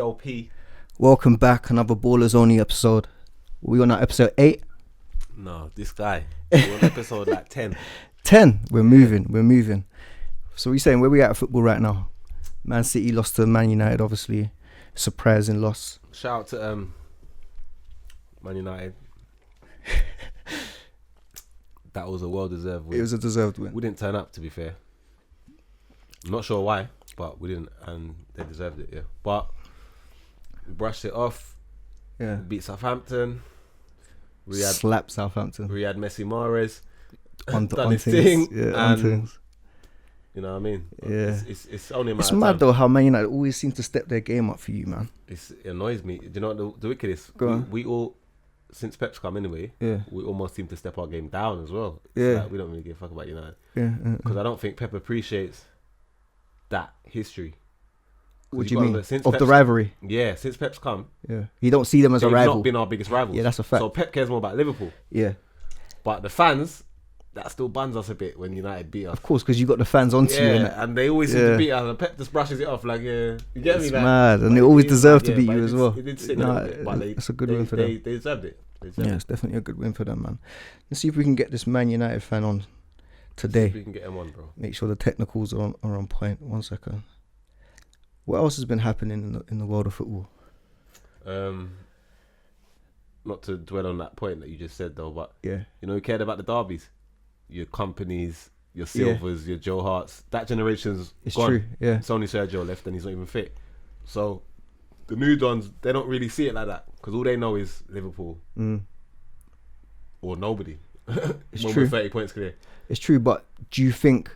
DOP. Welcome back, another Ballers Only episode. We on episode 8? No, this guy. We're on episode like 10. 10? We're moving. So we saying, where we at football right now? Man City lost to Man United, obviously. Surprising loss. Shout out to Man United. That was a well-deserved win. It was a deserved win. We didn't turn up, to be fair. I'm not sure why, but we didn't, and they deserved it, yeah. But we brushed it off. Yeah. We beat Southampton. Slapped Southampton. We had Messi Mahrez. On his things. thing. Yeah, and on things. You know what I mean? Yeah. It's only a matter It's of mad time. though how Man United always seem to step their game up for you, man. It annoys me. Do you know what the wickedest? Go on. We all, since Pep's come anyway, Yeah. we almost seem to step our game down as well. Yeah. Like, we don't really give a fuck about United. Yeah. Because I don't think Pep appreciates that history. What do you mean? Look, since Of Pep's, the rivalry? Yeah, since Pep's come, Yeah. You don't see them as a they've rival. not been our biggest rivals. Yeah, that's a fact. So Pep cares more about Liverpool. Yeah. But the fans, that still buns us a bit when United beat us. Of course, because you got the fans onto you. Yeah, and they always seem to beat us, and Pep just brushes it off like, yeah, you get me? It's Like, mad, and they but always it is deserve mad, to beat but you it as did- well. It did sit Nah, a little bit, but it's a good win for them. They deserved it. Yeah, it's definitely a good win for them, man. Let's see if we can get this Man United fan on today. We can get him on, bro. Make sure the technicals are on point. 1 second. What else has been happening in the world of football? Not to dwell on that point that you just said though, but Yeah. you know, who cared about the derbies? Your companies, your Silvers, your Joe Harts. That generation's It's gone. true, yeah. It's only Sergio left, and he's not even fit. So the new dons, they don't really see it like that because all they know is Liverpool or nobody. It's when true. we're 30 points clear. It's true, but do you think...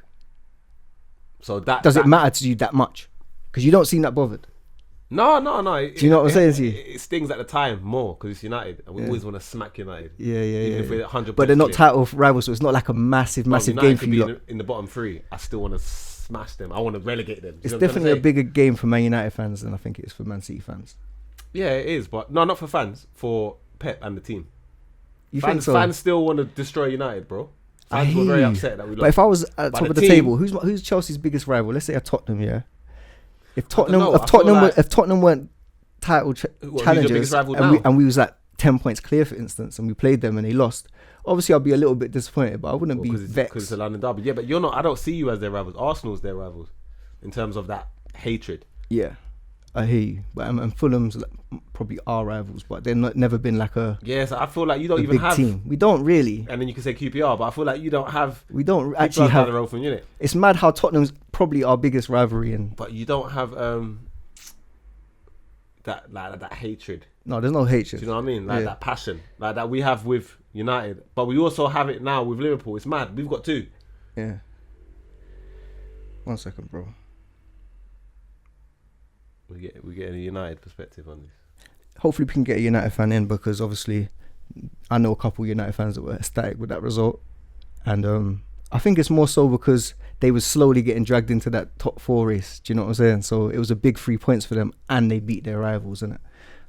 So that Does it matter to you that much? Because you don't seem that bothered. No. Do you know what I'm saying to you? It stings at the time more because it's United, and we always want to smack United. Yeah. Even if we're 100 But they're not points clear. title rivals, so it's not like a massive United game for could you be lot. in the bottom three. I still want to smash them. I want to relegate them. Do you It's know what I'm definitely a trying to say? bigger game for Man United fans than I think it is for Man City fans. Yeah, it is, but no, not for fans. For Pep and the team. You think so? Fans still want to destroy United, bro. I Fans were hear very you. upset that we lost. But if I was at the But top the of the team- table, who's Chelsea's biggest rival? Let's say a Tottenham, yeah. If Tottenham, know, I feel like- if Tottenham weren't title who's your challengers, biggest rival and now? we was like 10 points clear, for instance, and we played them and they lost, obviously I'd be a little bit disappointed, but I wouldn't be Because vexed. it's a London derby. Yeah, but you're not. I don't see you as their rivals. Arsenal's their rivals in terms of that hatred. Yeah, I hear you. But and Fulham's like, probably our rivals, but they've never been like a Yes, I feel like you don't a even big have. team. We don't really. And then you can say QPR, but I feel like you don't have. We don't Actually, actually have. the road from unit, It's mad how Tottenham's probably our biggest rivalry, and but you don't have that hatred. no, there's no Do hatred. you know what I mean? Like Yeah. that passion, like that we have with United, but we also have it now with Liverpool. It's mad. We've got two. Yeah. 1 second, bro. We get a United perspective on this. Hopefully we can get a United fan in, because obviously I know a couple United fans that were ecstatic with that result, and I think it's more so because they were slowly getting dragged into that top 4 race. Do you know what I'm saying? So it was a big 3 points for them, and they beat their rivals, innit?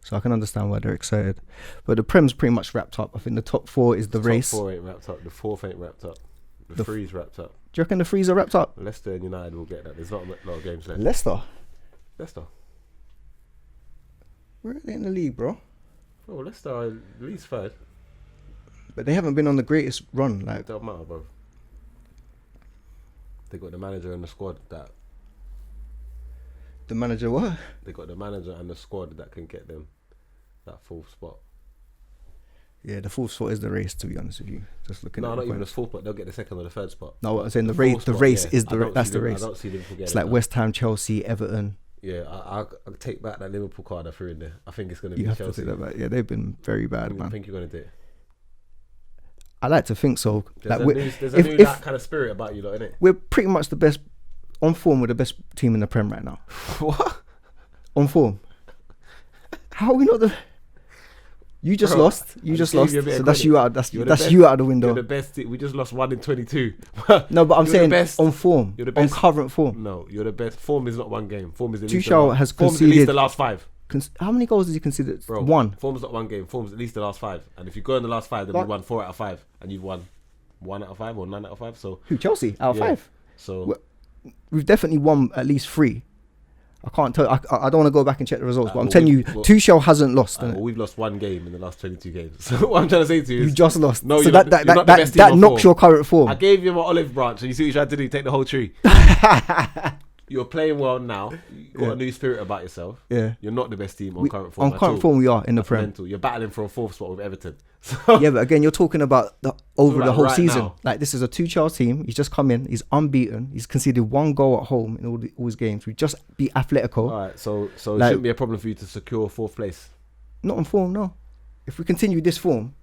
So I can understand why they're excited. But the Prem's pretty much wrapped up. I think the top 4 is the race. Top 4 ain't wrapped up. The 4th ain't wrapped up. The 3's wrapped up. Do you reckon the 3s are wrapped up? Leicester and United will get that. There's not a lot of games left. Leicester? Leicester. Where are they in the league, bro? Oh, Leicester are at least third. But they haven't been on the greatest run. It Like, don't matter, bro. They got the manager and the squad that the manager, what? they got the manager and the squad that can get them that 4th spot. Yeah, the 4th spot is the race, to be honest with you. Just looking No, at not the even the points. 4th spot. They'll get the 2nd or the 3rd spot. No, what I'm saying, the 4th race. The spot, race yeah. is I don't that's see the Liverpool- race. I don't see Liverpool getting It's it like now. West Ham, Chelsea, Everton. Yeah, I'll take back that Liverpool card I threw in there. I think it's going to be You have Chelsea. to take that back. Yeah, they've been very bad, I man. think you're going to do it. I like to think so. There's Like a new that kind of spirit about you, lot, innit? we're pretty much the best on form. We're the best team in the Prem right now. What? On form. How are we not the? You just Bro, lost. You I just just gave lost. you a bit So of that's credit. you out. That's You're the that's best- you out of the You're window. the best. We just lost 1 in 22. No, but I'm You're the saying best. on form. You're the On best. current form. No, you're the best. Form is not one game. Form is at least Tuchel the has form is at least conceded- the last 5. How many goals did he consider? Bro, 1. Form's not one game. Form's at least the last 5. And if you go in the last 5, then But- we won 4 out of 5, and you've won 1 out of 5 or 9 out of 5. So Who? Chelsea out of yeah. 5. So Well, we've definitely won at least 3. I can't tell. I don't want to go back and check the results, but I'm well, telling you, Tuchel hasn't lost. Well, we've lost one game in the last 22 games. So what I'm trying to say to you is, You just lost. No, so you're not the best team that on knocks form. your current form. I gave you my olive branch, and you see what you tried to do? Take the whole tree. You're playing well now. You've got a new spirit about yourself. Yeah. You're not the best team on current form. On current form, we are in the Prem. Mental. You're battling for a 4th spot with Everton. So Yeah, but again, you're talking about over the whole right season. now. Like, this is a Tuchel team. He's just come in. He's unbeaten. He's conceded 1 goal at home in all his games. We just beat Atletico. All right, so it shouldn't be a problem for you to secure 4th place. Not on form, no. If we continue this form,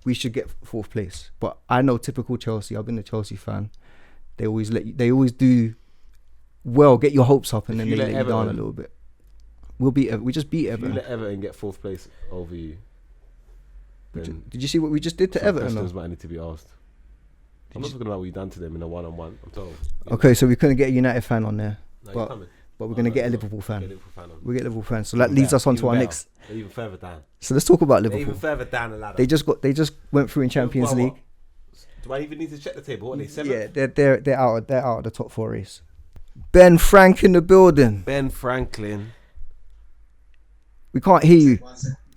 we should get 4th place. But I know typical Chelsea. I've been a Chelsea fan. They always do well, get your hopes up, and then they let you down a little bit. We just beat Everton. If you let Everton get 4th place over you, then Did you see what we just did to Everton? questions might need to be asked. I'm not talking about what you done to them in a one-on-one. I'm told. Okay, so we couldn't get a United fan on there, No, you're coming. but we're gonna get a Liverpool fan. Get a Liverpool fan on. We get Liverpool fans. So that leads us on to our next. They're even further down. So let's talk about They're Liverpool. even further down the ladder. They just went through in Champions Well, League. what? Do I even need to check the table? What are they, 7th? Yeah, they're out of the top 4 race. Ben Frank in the building. Ben Franklin. We can't hear you.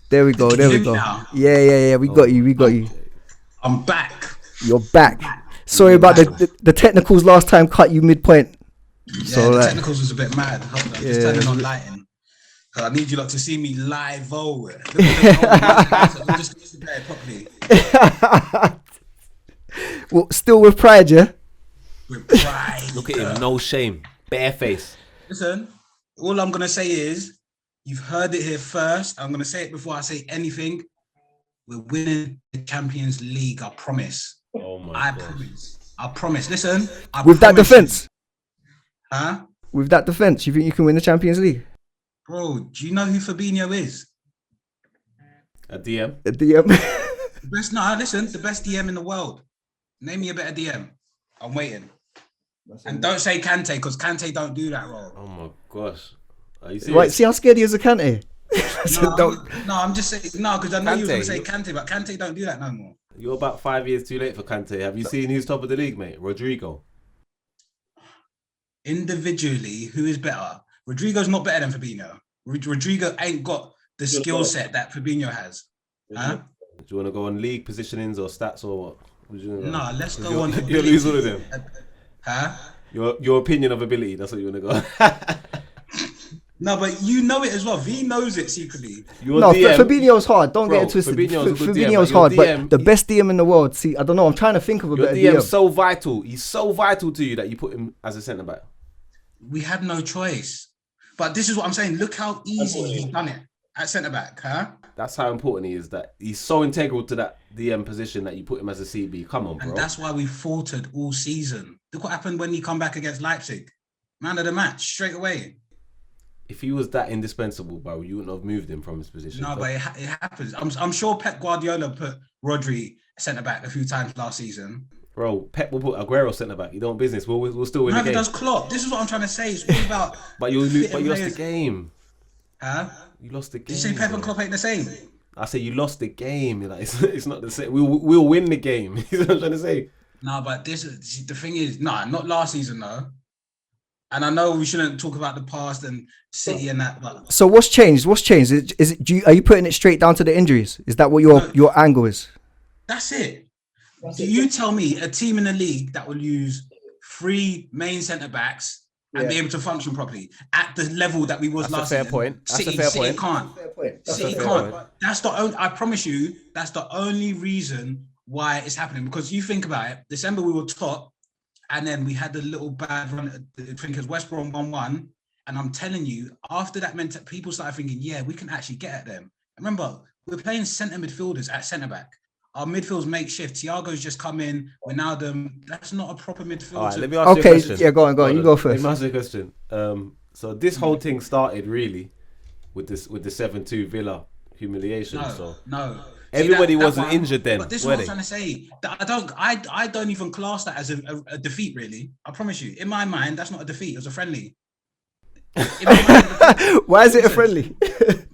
There we go. There we go. Yeah. We got you. I'm back. You're back. Sorry about the technicals last time. Cut you midpoint. Yeah, So, the like, technicals was a bit mad. Hold on, Yeah. just turning on lighting. I need you lot to see me live. Just use the bed properly. Well, still with pride, yeah. With pride. Look at him, no shame, bare face. Listen, all I'm gonna say is, you've heard it here first. I'm gonna say it before I say anything. We're winning the Champions League. I promise. Oh my I gosh. promise. I promise. Listen. With that promise defense, you. Huh? with that defense, you think you can win the Champions League? Bro, do you know who Fabinho is? A DM. The DM. The best DM in the world. Name me a better DM. I'm waiting. And don't say Kante, because Kante don't do that role. Oh my gosh. Are you serious? Right, see how scared he is of Kante? No, I'm just saying, no, because I know you were going to say Kante. Kante, but Kante don't do that no more. You're about 5 years too late for Kante. Have you seen who's top of the league, mate? Rodrigo. Individually, who is better? Rodrigo's not better than Fabinho. Rodrigo ain't got the skill set that Fabinho has. Huh? Do you want to go on league positionings or stats or what? No, let's go on. You'll lose all of them. Huh? Your opinion of ability, that's what you want to go. No, but you know it as well. V knows it secretly. Fabinho's hard. Don't Bro, get it twisted. Fabinho's a good DM, Fabinho's but hard, your DM, but the best DM in the world. See, I don't know. I'm trying to think of a Your better DM's DM. so vital. He's so vital to you that you put him as a centre back. We had no choice. But this is what I'm saying. Look how easy he done it at centre back, huh? That's how important he is. That he's so integral to that DM position that you put him as a CB. Come on, bro. And that's why we faltered all season. Look what happened when he come back against Leipzig. Man of the match, straight away. If he was that indispensable, bro, you wouldn't have moved him from his position. No, but it happens. I'm sure Pep Guardiola put Rodri centre back a few times last season. Bro, Pep will put Aguero centre back. You don't business. We'll still win the Neither game. does Klopp. This is what I'm trying to say. It's all about. But you lost the game. Huh? You lost the game. Did you say Pep and Klopp ain't the same? I say you lost the game. Like, it's not the same. We'll win the game. You know what I'm trying to say? No, but the thing is, not last season though. And I know we shouldn't talk about the past and City and that, but So what's changed? Are you putting it straight down to the injuries? Is that what your angle is? that's it. Do you tell me a team in the league that will use 3 main centre backs and be able to function properly at the level that we was That's last a fair season? point. That's City, a fair City point. can't. That's City a fair can't. point. That's the only. I promise you, that's the only reason why it's happening. Because you think about it, December we were top, and then we had a little bad run. I think it was West Brom 1-1, and I'm telling you, after that meant people started thinking, yeah, we can actually get at them. Remember, we're playing centre midfielders at centre back. Our midfield's makeshift. Thiago's just come in. Wijnaldum. That's not a proper midfield. All right, let me ask you a Okay, question. yeah, go on. You go first. Let me ask you a question. So this whole thing started really with the 7-2 Villa humiliation. No. Everybody wasn't injured then, But this is were what I'm they? trying to say. That I don't even class that as a defeat, really. I promise you. In my mind, that's not a defeat. It was a friendly. Why is it a friendly?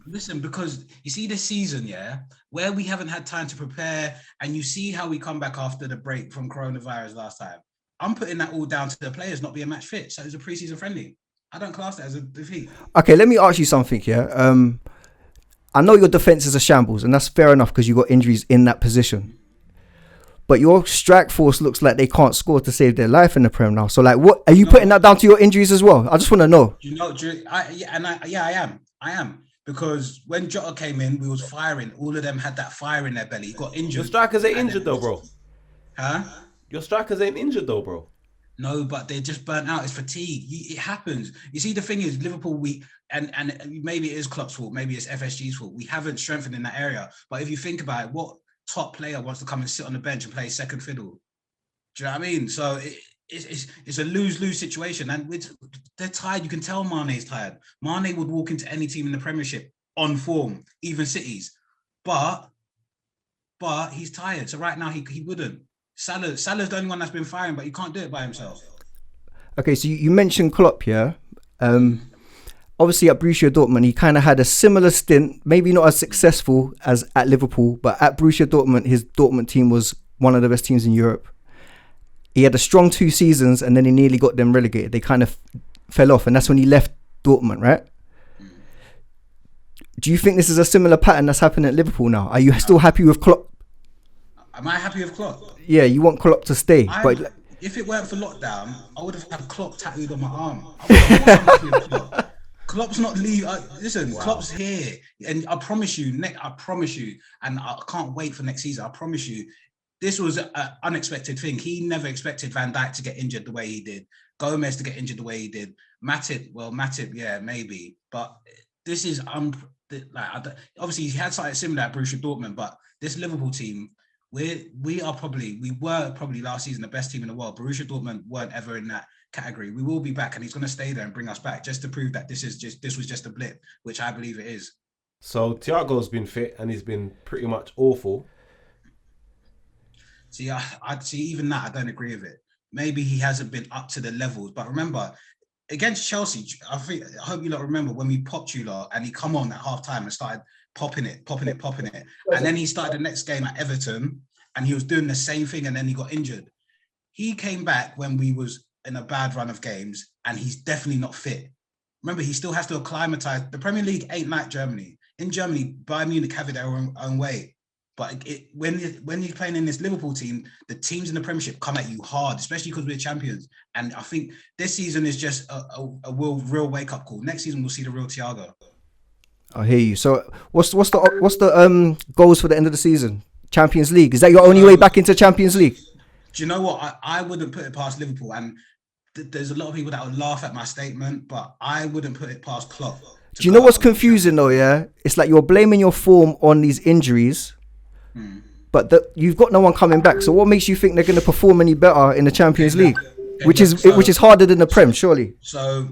Listen, because you see this season, yeah, where we haven't had time to prepare, and you see how we come back after the break from coronavirus last time. I'm putting that all down to the players not being match fit. So it was a preseason friendly. I don't class that as a defeat. Okay, let me ask you something here. I know your defense is a shambles, and that's fair enough because you got injuries in that position. But your strike force looks like they can't score to save their life in the Prem now. So, like, what are you putting that down to your injuries as well? I just want to know. I am. Because when Jota came in, we was firing. All of them had that fire in their belly. He got injured. Your strikers ain't injured though, bro. Huh? Your strikers ain't injured though, bro. No, but they're just burnt out. It's fatigue. It happens. You see, the thing is, Liverpool, and maybe it is Klopp's fault, maybe it's FSG's fault. We haven't strengthened in that area. But if you think about it, what top player wants to come and sit on the bench and play second fiddle? Do you know what I mean? So it's a lose-lose situation. And they're tired. You can tell Mane's tired. Mane would walk into any team in the Premiership on form, even City's. But he's tired. So right now, he wouldn't. Salah's the only one that's been firing, but he can't do it by himself. Okay, so you mentioned Klopp, yeah? Obviously at Borussia Dortmund, he kind of had a similar stint, maybe not as successful as at Liverpool, but at Borussia Dortmund, his Dortmund team was one of the best teams in Europe. He had a strong 2 seasons and then he nearly got them relegated. They kind of fell off, and that's when he left Dortmund, right? Do you think this is a similar pattern that's happening at Liverpool now? Are you still happy with Klopp? Am I happy with Klopp? Yeah, you want Klopp to stay. But if it weren't for lockdown, I would have had Klopp tattooed on my arm. I would Klopp. Klopp's not leave. Listen, wow. Klopp's here, and I promise you, and I can't wait for next season. I promise you, this was an unexpected thing. He never expected Van Dijk to get injured the way he did, Gomez to get injured the way he did, Matip, yeah, maybe, but this is obviously he had something similar at Borussia Dortmund, but this Liverpool team. We were probably last season the best team in the world. Borussia Dortmund weren't ever in that category. We will be back, and he's going to stay there and bring us back just to prove that this was just a blip, which I believe it is. So Thiago's been fit and he's been pretty much awful. See, I see even that I don't agree with it. Maybe he hasn't been up to the levels, but remember against Chelsea, I hope you lot remember when we popped you lot and he come on at half time and started popping it. And then he started the next game at Everton and he was doing the same thing and then he got injured. He came back when we was in a bad run of games and he's definitely not fit. Remember, he still has to acclimatise. The Premier League ain't like Germany. In Germany, Bayern Munich have it their own way. But when you're playing in this Liverpool team, the teams in the Premiership come at you hard, especially because we're champions. And I think this season is just a real wake-up call. Next season, we'll see the real Thiago. I hear you. So what's the goals for the end of the season? Champions League. Is that your only way back into Champions League? Do you know what? I wouldn't put it past Liverpool. And there's a lot of people that would laugh at my statement, but I wouldn't put it past Klopp. Do you know what's confusing though, yeah? It's like you're blaming your form on these injuries, but you've got no one coming back. So what makes you think they're going to perform any better in the Champions League? Which is harder than the Prem, surely. So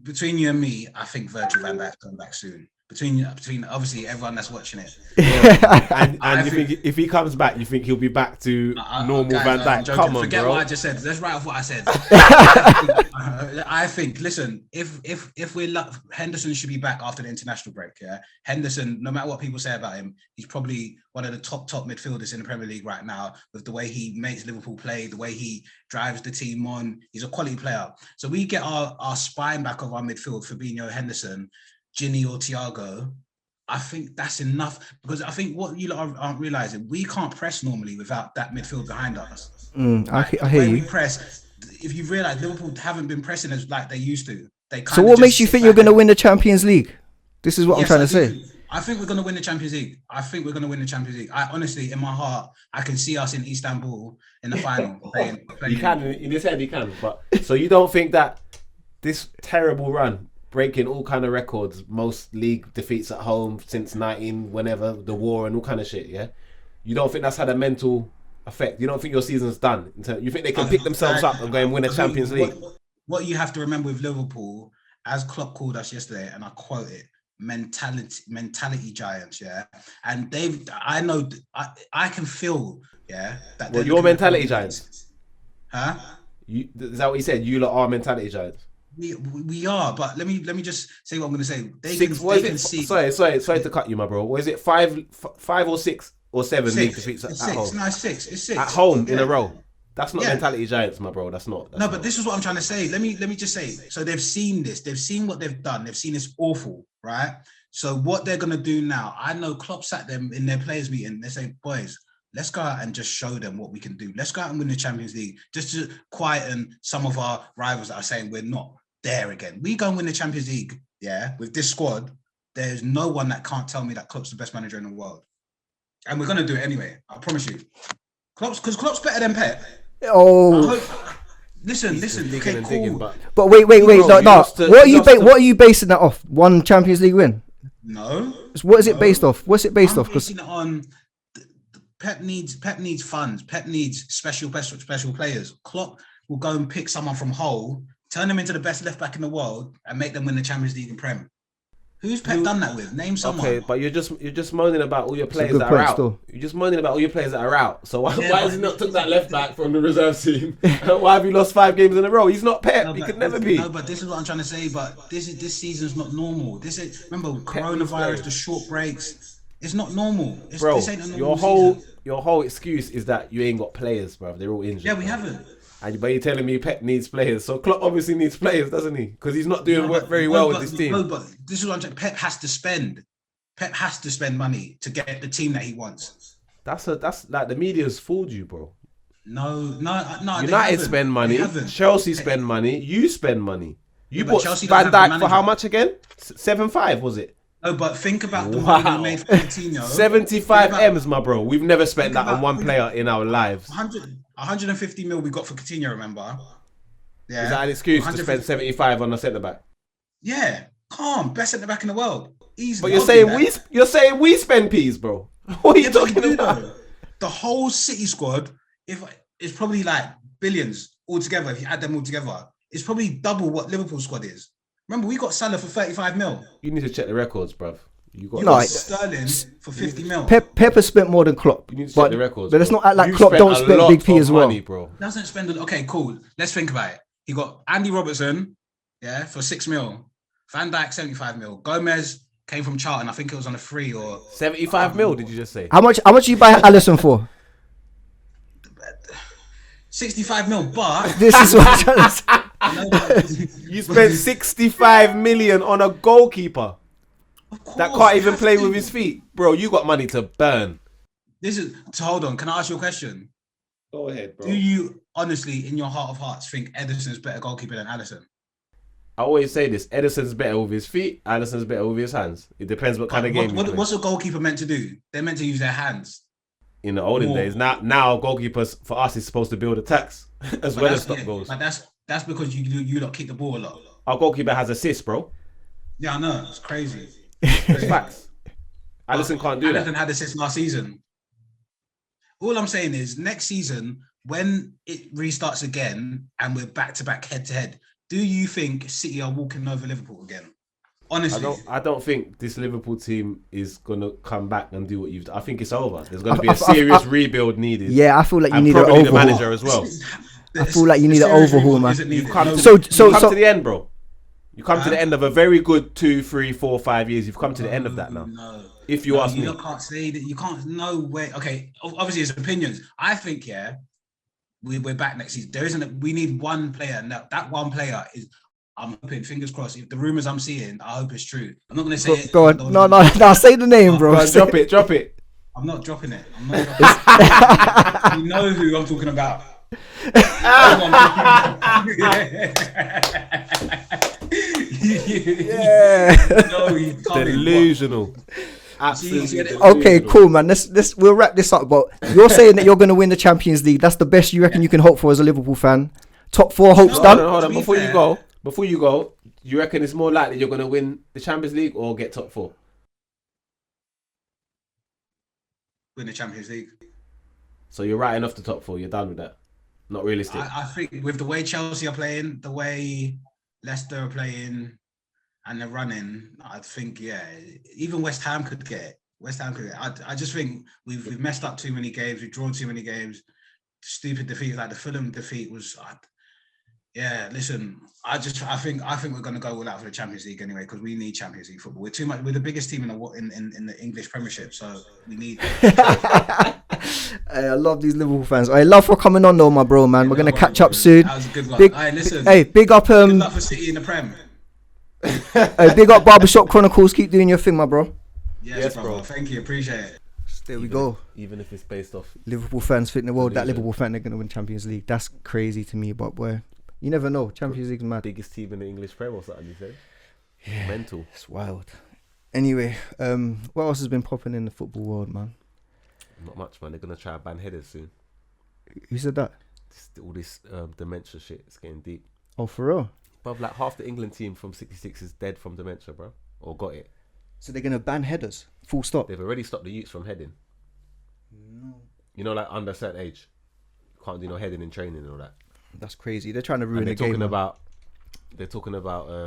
between you and me, I think Virgil van Dijk's coming back soon. Between obviously everyone that's watching it. and you think if he comes back, you think he'll be back to normal guys, Van Dijk? Come on, forget bro. what I just said. Let's write off what I said. I think. Listen, if we're Henderson should be back after the international break. Yeah, Henderson. No matter what people say about him, he's probably one of the top midfielders in the Premier League right now. With the way he makes Liverpool play, the way he drives the team on, he's a quality player. So we get our spine back of our midfield, Fabinho, Henderson, Ginny or Thiago. I think that's enough, because I think what you lot aren't realising, we can't press normally without that midfield behind us. I hear you. We press, if you realise, Liverpool haven't been pressing as like they used to. So what makes you think you're going to win the Champions League? This is what I'm trying to say. I think we're going to win the Champions League. I honestly, in my heart, I can see us in Istanbul in the final. playing. You can, in his head, you can. But so you don't think that this terrible run, breaking all kind of records, most league defeats at home since whenever the war and all kind of shit, yeah? You don't think that's had a mental effect? You don't think your season's done? You think they can pick themselves up and go and win a Champions League? What you have to remember with Liverpool, as Klopp called us yesterday, and I quote it, mentality giants, yeah? And I know, I can feel, yeah? That well, your mentality giants? Huh? Is that what you said? You lot are mentality giants? We are, but let me just say what I'm going to say. Sorry to cut you, my bro. What is it? 5 or 6 or 7 league defeats at home? No, 6. It's 6 at home in a row. That's not mentality giants, my bro. That's not. But this is what I'm trying to say. Let me just say. So they've seen this. They've seen what they've done. They've seen it's awful, right? So what they're gonna do now? I know Klopp sat them in their players' meeting. They say, boys, let's go out and just show them what we can do. Let's go out and win the Champions League, just to quieten some of our rivals that are saying we're not there again. We go and win the Champions League, yeah, with this squad. There's no one that can't tell me that Klopp's the best manager in the world, and we're gonna do it anyway. I promise you. Klopp's better than Pep. Oh, listen. Okay, cool. But wait. No. What are you basing that off? One Champions League win? No. What is it based off? What's it based off? Because on Pep needs funds. Pep needs special players. Klopp will go and pick someone from Hull, turn them into the best left back in the world, and make them win the Champions League and Prem. Who's Pep done that with? Name someone. Okay, but you're just moaning about all your players that are out. Still. You're just moaning about all your players that are out. So why has he not took that left back from the reserve team? Why have you lost 5 games in a row? He's not Pep. He could never be. No, but this is what I'm trying to say. But this season's not normal. Remember coronavirus, the short breaks. It's not normal. Bro, this ain't a normal your whole excuse is that you ain't got players, bro. They're all injured. Yeah, we haven't. But you're telling me Pep needs players. So Klopp obviously needs players, doesn't he? Because he's not doing very well with this team. No, but this is what I'm saying. Pep has to spend. Pep has to spend money to get the team that he wants. That's like the media's fooled you, bro. No. United spend money. Chelsea spend money. You spend money. You bought Van Dijk for how much again? 7.5 was it? No, but think about the money we made for Coutinho. 75 M's, my bro. We've never spent that on one player in our lives. 150 mil we got for Coutinho, remember? Yeah. Is that an excuse to spend 75 on a centre back? Yeah, calm, best centre back in the world, easy. But you're saying we spend peas, bro. What are you talking about? The whole City squad, it's probably like billions altogether. If you add them all together, it's probably double what Liverpool squad is. Remember, we got Salah for 35 mil. You need to check the records, bruv. You got Sterling for 50 mil. Pep has spent more than Klopp. You need to check the records. But it's not like Klopp don't spend big P as well. Money, bro. Doesn't spend. Okay, cool. Let's think about it. He got Andy Robertson, yeah, for 6 mil. Van Dijk 75 mil. Gomez came from Charlton. I think it was on a free or 75 mil. Did you just say? How much you buy Alisson for? 65 mil. But this is what I'm trying to say. You spent 65 million on a goalkeeper that can't even play with his feet, bro. You got money to burn. Hold on. Can I ask you a question? Go ahead, bro. Do you honestly, in your heart of hearts, think Ederson's better goalkeeper than Alisson? I always say this: Ederson's better with his feet. Alisson's better with his hands. It depends what kind of game. What's a goalkeeper meant to do? They're meant to use their hands. In the olden days, now goalkeepers for us is supposed to build attacks as well as stop goals. But that's because you lot kick the ball a lot. Our goalkeeper has assists, bro. Yeah, I know. It's crazy. It's facts. Alisson can't do that. Alisson had assists last season. All I'm saying is, next season, when it restarts again and we're back-to-back head-to-head, do you think City are walking over Liverpool again? Honestly. I don't think this Liverpool team is going to come back and do what you've done. I think it's over. There's going to be a serious rebuild needed. Yeah, I feel like you need an overhaul. The manager as well. I feel like you need an overhaul, man. You come to the end, bro. You come to the end of a very good 2, 3, 4, 5 years. You've come to the end of that now. No. If you ask me. You can't say that. You can't know where. Okay, obviously it's opinions. I think, yeah, we're back next season. We need one player. And that one player is, I'm hoping, fingers crossed, if the rumours I'm seeing, I hope it's true. I'm not going to say it. Go on. No, say the name, bro. Drop it. I'm not dropping it. You know who I'm talking about. No, you can't. Delusional. Absolutely. Okay, cool, man. We'll wrap this up. But you're saying that you're going to win the Champions League. That's the best you reckon you can hope for as a Liverpool fan. Top 4 hopes done. Hold on. Before you go, you reckon it's more likely you're going to win the Champions League or get top 4? Win the Champions League. So you're writing off the top 4. You're done with that. Not realistic. I think with the way Chelsea are playing, the way Leicester are playing, and they're running, I think, yeah, even West Ham could get it. I just think we've messed up too many games. We've drawn too many games. Stupid defeats like the Fulham defeat was. Yeah, listen, I think we're going to go all out for the Champions League anyway, because we need Champions League football. We're the biggest team in the English Premiership, so we need. Hey, I love these Liverpool fans. I love for coming on though, my bro, man. Yeah, We're gonna no catch worries, up bro. soon. That was a good one. Big, Hey, listen. hey, big up, Good luck for City in the Prem. big up Barbershop Chronicles. Keep doing your thing, my bro. Yes, bro. Thank you. Appreciate it. There we go. Even if it's based off Liverpool fans fit in the world. That Delusion. Liverpool fan, they're gonna win Champions League. That's crazy to me, but boy, you never know. Champions League's mad. biggest team in the English Prem or something, you said? Yeah. Mental. It's wild. Anyway, what else has been popping in the football world, man? Not much, man. They're gonna try and ban headers soon. Who said that? All this dementia shit is getting deep. Oh, for real? But like half the England team from '66 is dead from dementia, bro, or got it. So they're gonna ban headers? Full stop. They've already stopped the youths from heading. No. You know, like under a certain age, can't do no heading in training and all that. That's crazy. They're trying to ruin And the game. they're talking about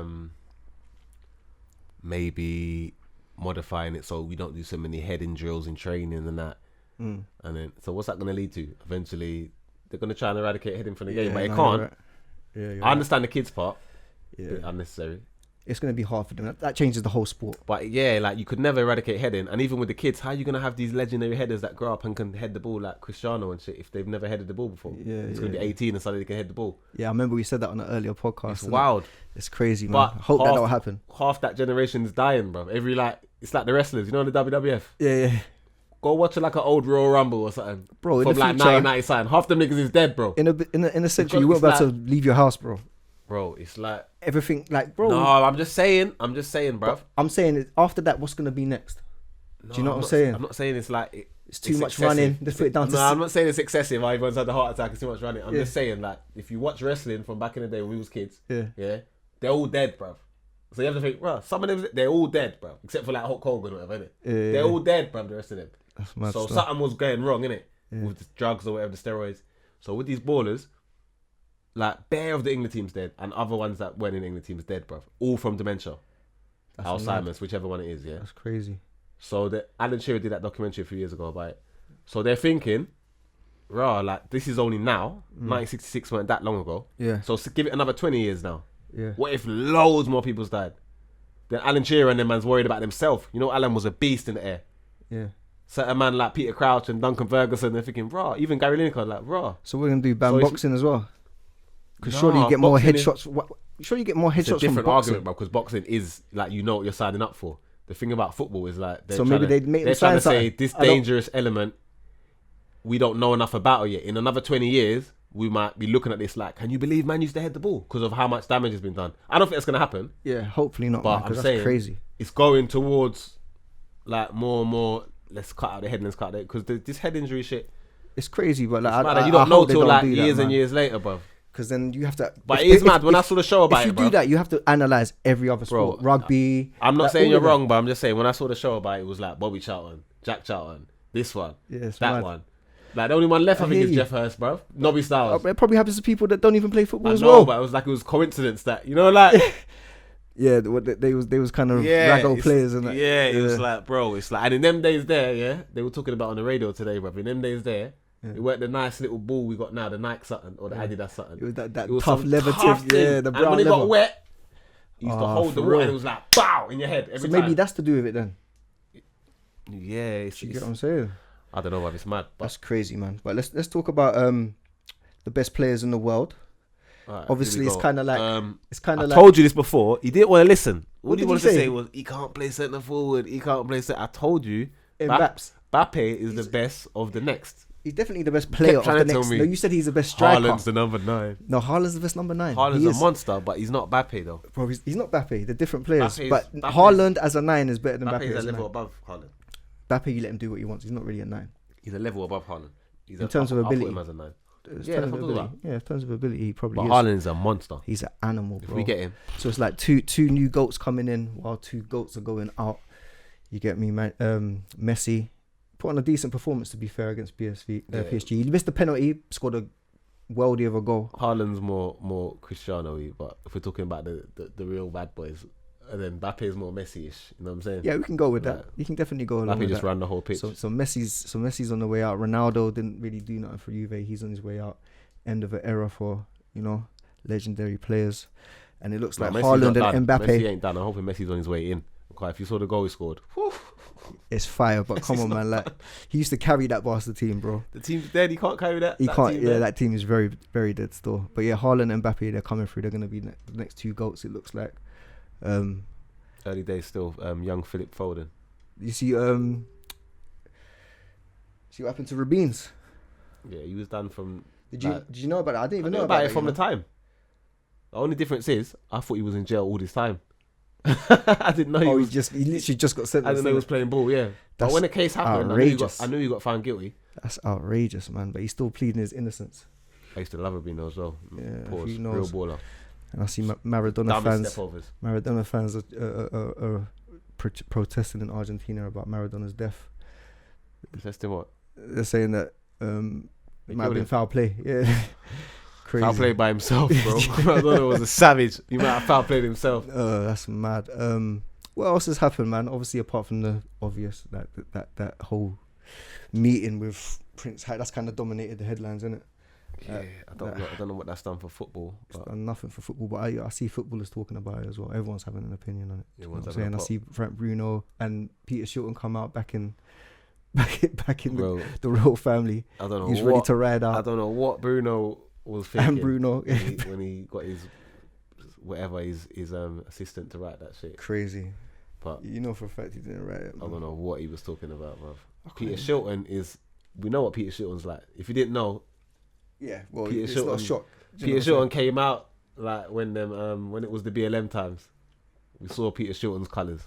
maybe modifying it so we don't do so many heading drills in training and that. And then, so what's that going to lead to? Eventually, they're going to try and eradicate heading from the game, but it can't. Right. Yeah, I understand the kids' part. Yeah. Bit unnecessary. It's going to be hard for them. That changes the whole sport. But yeah, like you could never eradicate heading. And even with the kids, how are you going to have these legendary headers that grow up and can head the ball like Cristiano and shit if they've never headed the ball before? Yeah, it's going to be 18 and suddenly they can head the ball. Yeah, I remember we said that on an earlier podcast. It's wild. It's crazy, man. But I hope that don't happen. Half that generation is dying, bro. It's like the wrestlers, you know, the WWF. Yeah. Go watch like an old Royal Rumble or something, Bro, in from the like future, 1990 something. Half them niggas is dead, bro. In a century, you It's weren't about like- to leave your house, bro. Bro, it's like Everything, like, bro. no. I'm just saying, bro. I'm saying it, after that, what's gonna be next? No, Do you know I'm what I'm not- saying? I'm not saying it's like It's too much excessive. running. Let's put it down to. No, I'm not saying it's excessive. Everyone's had a heart attack. It's too much running. I'm just saying, like, if you watch wrestling from back in the day when we was kids, Yeah. they're all dead, bro. So you have to think, bro, some of them they're all dead, bro, except for like Hulk Hogan or whatever, innit? Yeah. They're all dead, bro. The rest of them. That's mad So stuff. something was going wrong, innit? With the drugs or whatever, the steroids. So with these ballers, like bare of the England team's dead, and other ones that weren't in the England team's dead, bruv. All from dementia, That's Alzheimer's, mad. whichever one it is. Yeah. That's crazy. So Alan Shearer did that documentary a few years ago about it. So they're thinking, like this is only now. 1966 weren't that long ago. Yeah. So give it another 20 years now. Yeah. What if loads more people's died? Then Alan Shearer and them man's worried about themselves. You know, Alan was a beast in the air. Yeah. Certain man like Peter Crouch and Duncan Ferguson, they're thinking, even Gary Lineker, like, So we're gonna do ban So it's- boxing as well. Because Nah, surely you get more boxing is- headshots. Sure, you get more It's a headshots from different boxing. argument, bro, because boxing is like you know what you're signing up for. The thing about football is like So maybe they'd make them they're trying to sign say something. this I don't- dangerous element we don't know enough about it yet. In another 20 years, we might be looking at this like, can you believe man used to head the ball because of how much damage has been done? I don't think that's gonna happen, Yeah, hopefully not. but man, I'm 'cause that's saying crazy. it's going towards like more and more. Let's cut out the head and let's cut out because this head injury shit. It's crazy, but like It's mad I that you don't know hope they till don't like do that, years and man. years later, bro. Because then you have to. But it is mad when I saw the show about if it, you bro. do that, you have to analyze every other Bro, sport, rugby. I'm not like, saying all you're of them. wrong, but I'm just saying when I saw the show about it, it was like Bobby Charlton, Jack Charlton, this one, Yeah, it's that mad. one. Like the only one left, I think, hear is you. Jeff Hurst, bro. Nobby Styles. It probably happens to people that don't even play football I as know, well. but it was coincidence that like Yeah, they was kind of yeah, raggo it's- players and that. yeah, it was like, bro, it's like, and in them days there, yeah, they were talking about on the radio today, bro. In them days there, it weren't the nice little ball we got now, the Nike something or the Adidas something. It was that It was tough some leather tough tip, thing. yeah, the And brown when it leather. got wet, you used to hold the for water, real. and it was like bow in your head every So time. maybe that's to do with it then. Yeah, it's, You get what I'm saying? I don't know why it's mad, but That's crazy, man. But let's talk about the best players in the world. alright, Obviously, here we it's go. kind of like it's kind I of like told you this before. He didn't want to listen. All What he did wanted he to say? say was he can't play centre forward. He can't play centre. I told you. Mbappe. Mbappe is the best of the next. He's definitely the best player of trying the to tell next. me No, you said he's the best striker. Haaland's the number 9. No, Haaland's the best number 9. Haaland's He a is. monster, but he's not Mbappe though. Bro, he's not Mbappe. They're different players. Mbappe is- but Mbappe Haaland as a 9 is better than Mbappe Mbappe is as a a level 9. above Haaland. Mbappe, you let him do what he wants. He's not really a 9. He's a level above Haaland. He's In terms of I'll put ability. him as a 9. In Yeah, terms that's of what I'm ability. Yeah, in terms of ability, he probably But is. Haaland is a monster. He's an animal, If bro. we get him, So it's like two new goats coming in while 2 goats are going out. You get me, man? Messi put on a decent performance, to be fair, against PSG. He missed the penalty, scored a worldie of a goal. Haaland's more Cristiano-y, but if we're talking about the real bad boys, and then Mbappe is more Messi-ish. You know what I'm saying? Yeah, we can go with that. Yeah. You can definitely go along Mbappe with just that. ran the whole pitch. So Messi's on the way out. Ronaldo didn't really do nothing for Juve. He's on his way out. End of an era for legendary players. And it looks like Messi's Haaland not and done. Mbappe. Messi ain't done. I'm hoping Messi's on his way in. Okay, if you saw the goal he scored, it's fire. But come on, man, like he used to carry that Barca team, bro. The team's dead. He can't carry that. He that can't. Team Yeah, dead. that team is very, very dead still. But yeah, Haaland and Mbappe, they're coming through. They're gonna be the next two goats. It looks like. Early days still. Young Philip Foden. You see what happened to Rubins? Yeah, he was done from. Did you know about that? I didn't even I know knew about it that, from you the know? time. The only difference is, I thought he was in jail all this time. I didn't know Oh, he literally just got sentenced. I didn't know he was playing ball. Yeah, but That's when the case happened, outrageous. I knew he got found guilty. That's outrageous, man. But he's still pleading his innocence. I used to love Rubino as well. Yeah, Pause. he Real knows. baller. And I see Maradona Dumbest fans. stepovers. Maradona fans are protesting in Argentina about Maradona's death. Protesting what? They're saying that They it might have killed been him. foul play. Yeah, crazy. Foul play by himself, bro. Maradona was a savage. He might have foul played himself. That's mad. What else has happened, man? Obviously, apart from the obvious, that whole meeting with Prince Harry, that's kind of dominated the headlines, isn't it? Yeah, I don't know what that's done for football. It's But done nothing for football, but I see footballers talking about it as well. Everyone's having an opinion on it. You know Everyone's what I'm having a saying? I pop. see Frank Bruno and Peter Shilton come out back in Bro, the royal family. I don't know. He's ready to ride I out. don't know what Bruno was thinking. And Bruno, when he got his assistant to write that shit. crazy. But You know for a fact he didn't write it. I don't know what he was talking about, bruv. Okay. Peter Shilton is. We know what Peter Shilton's like. If you didn't know, Yeah, well, Peter it's not a Shilton- shock. Do you Peter know what I'm Shilton came out like when it was the BLM times. We saw Peter Shilton's colours.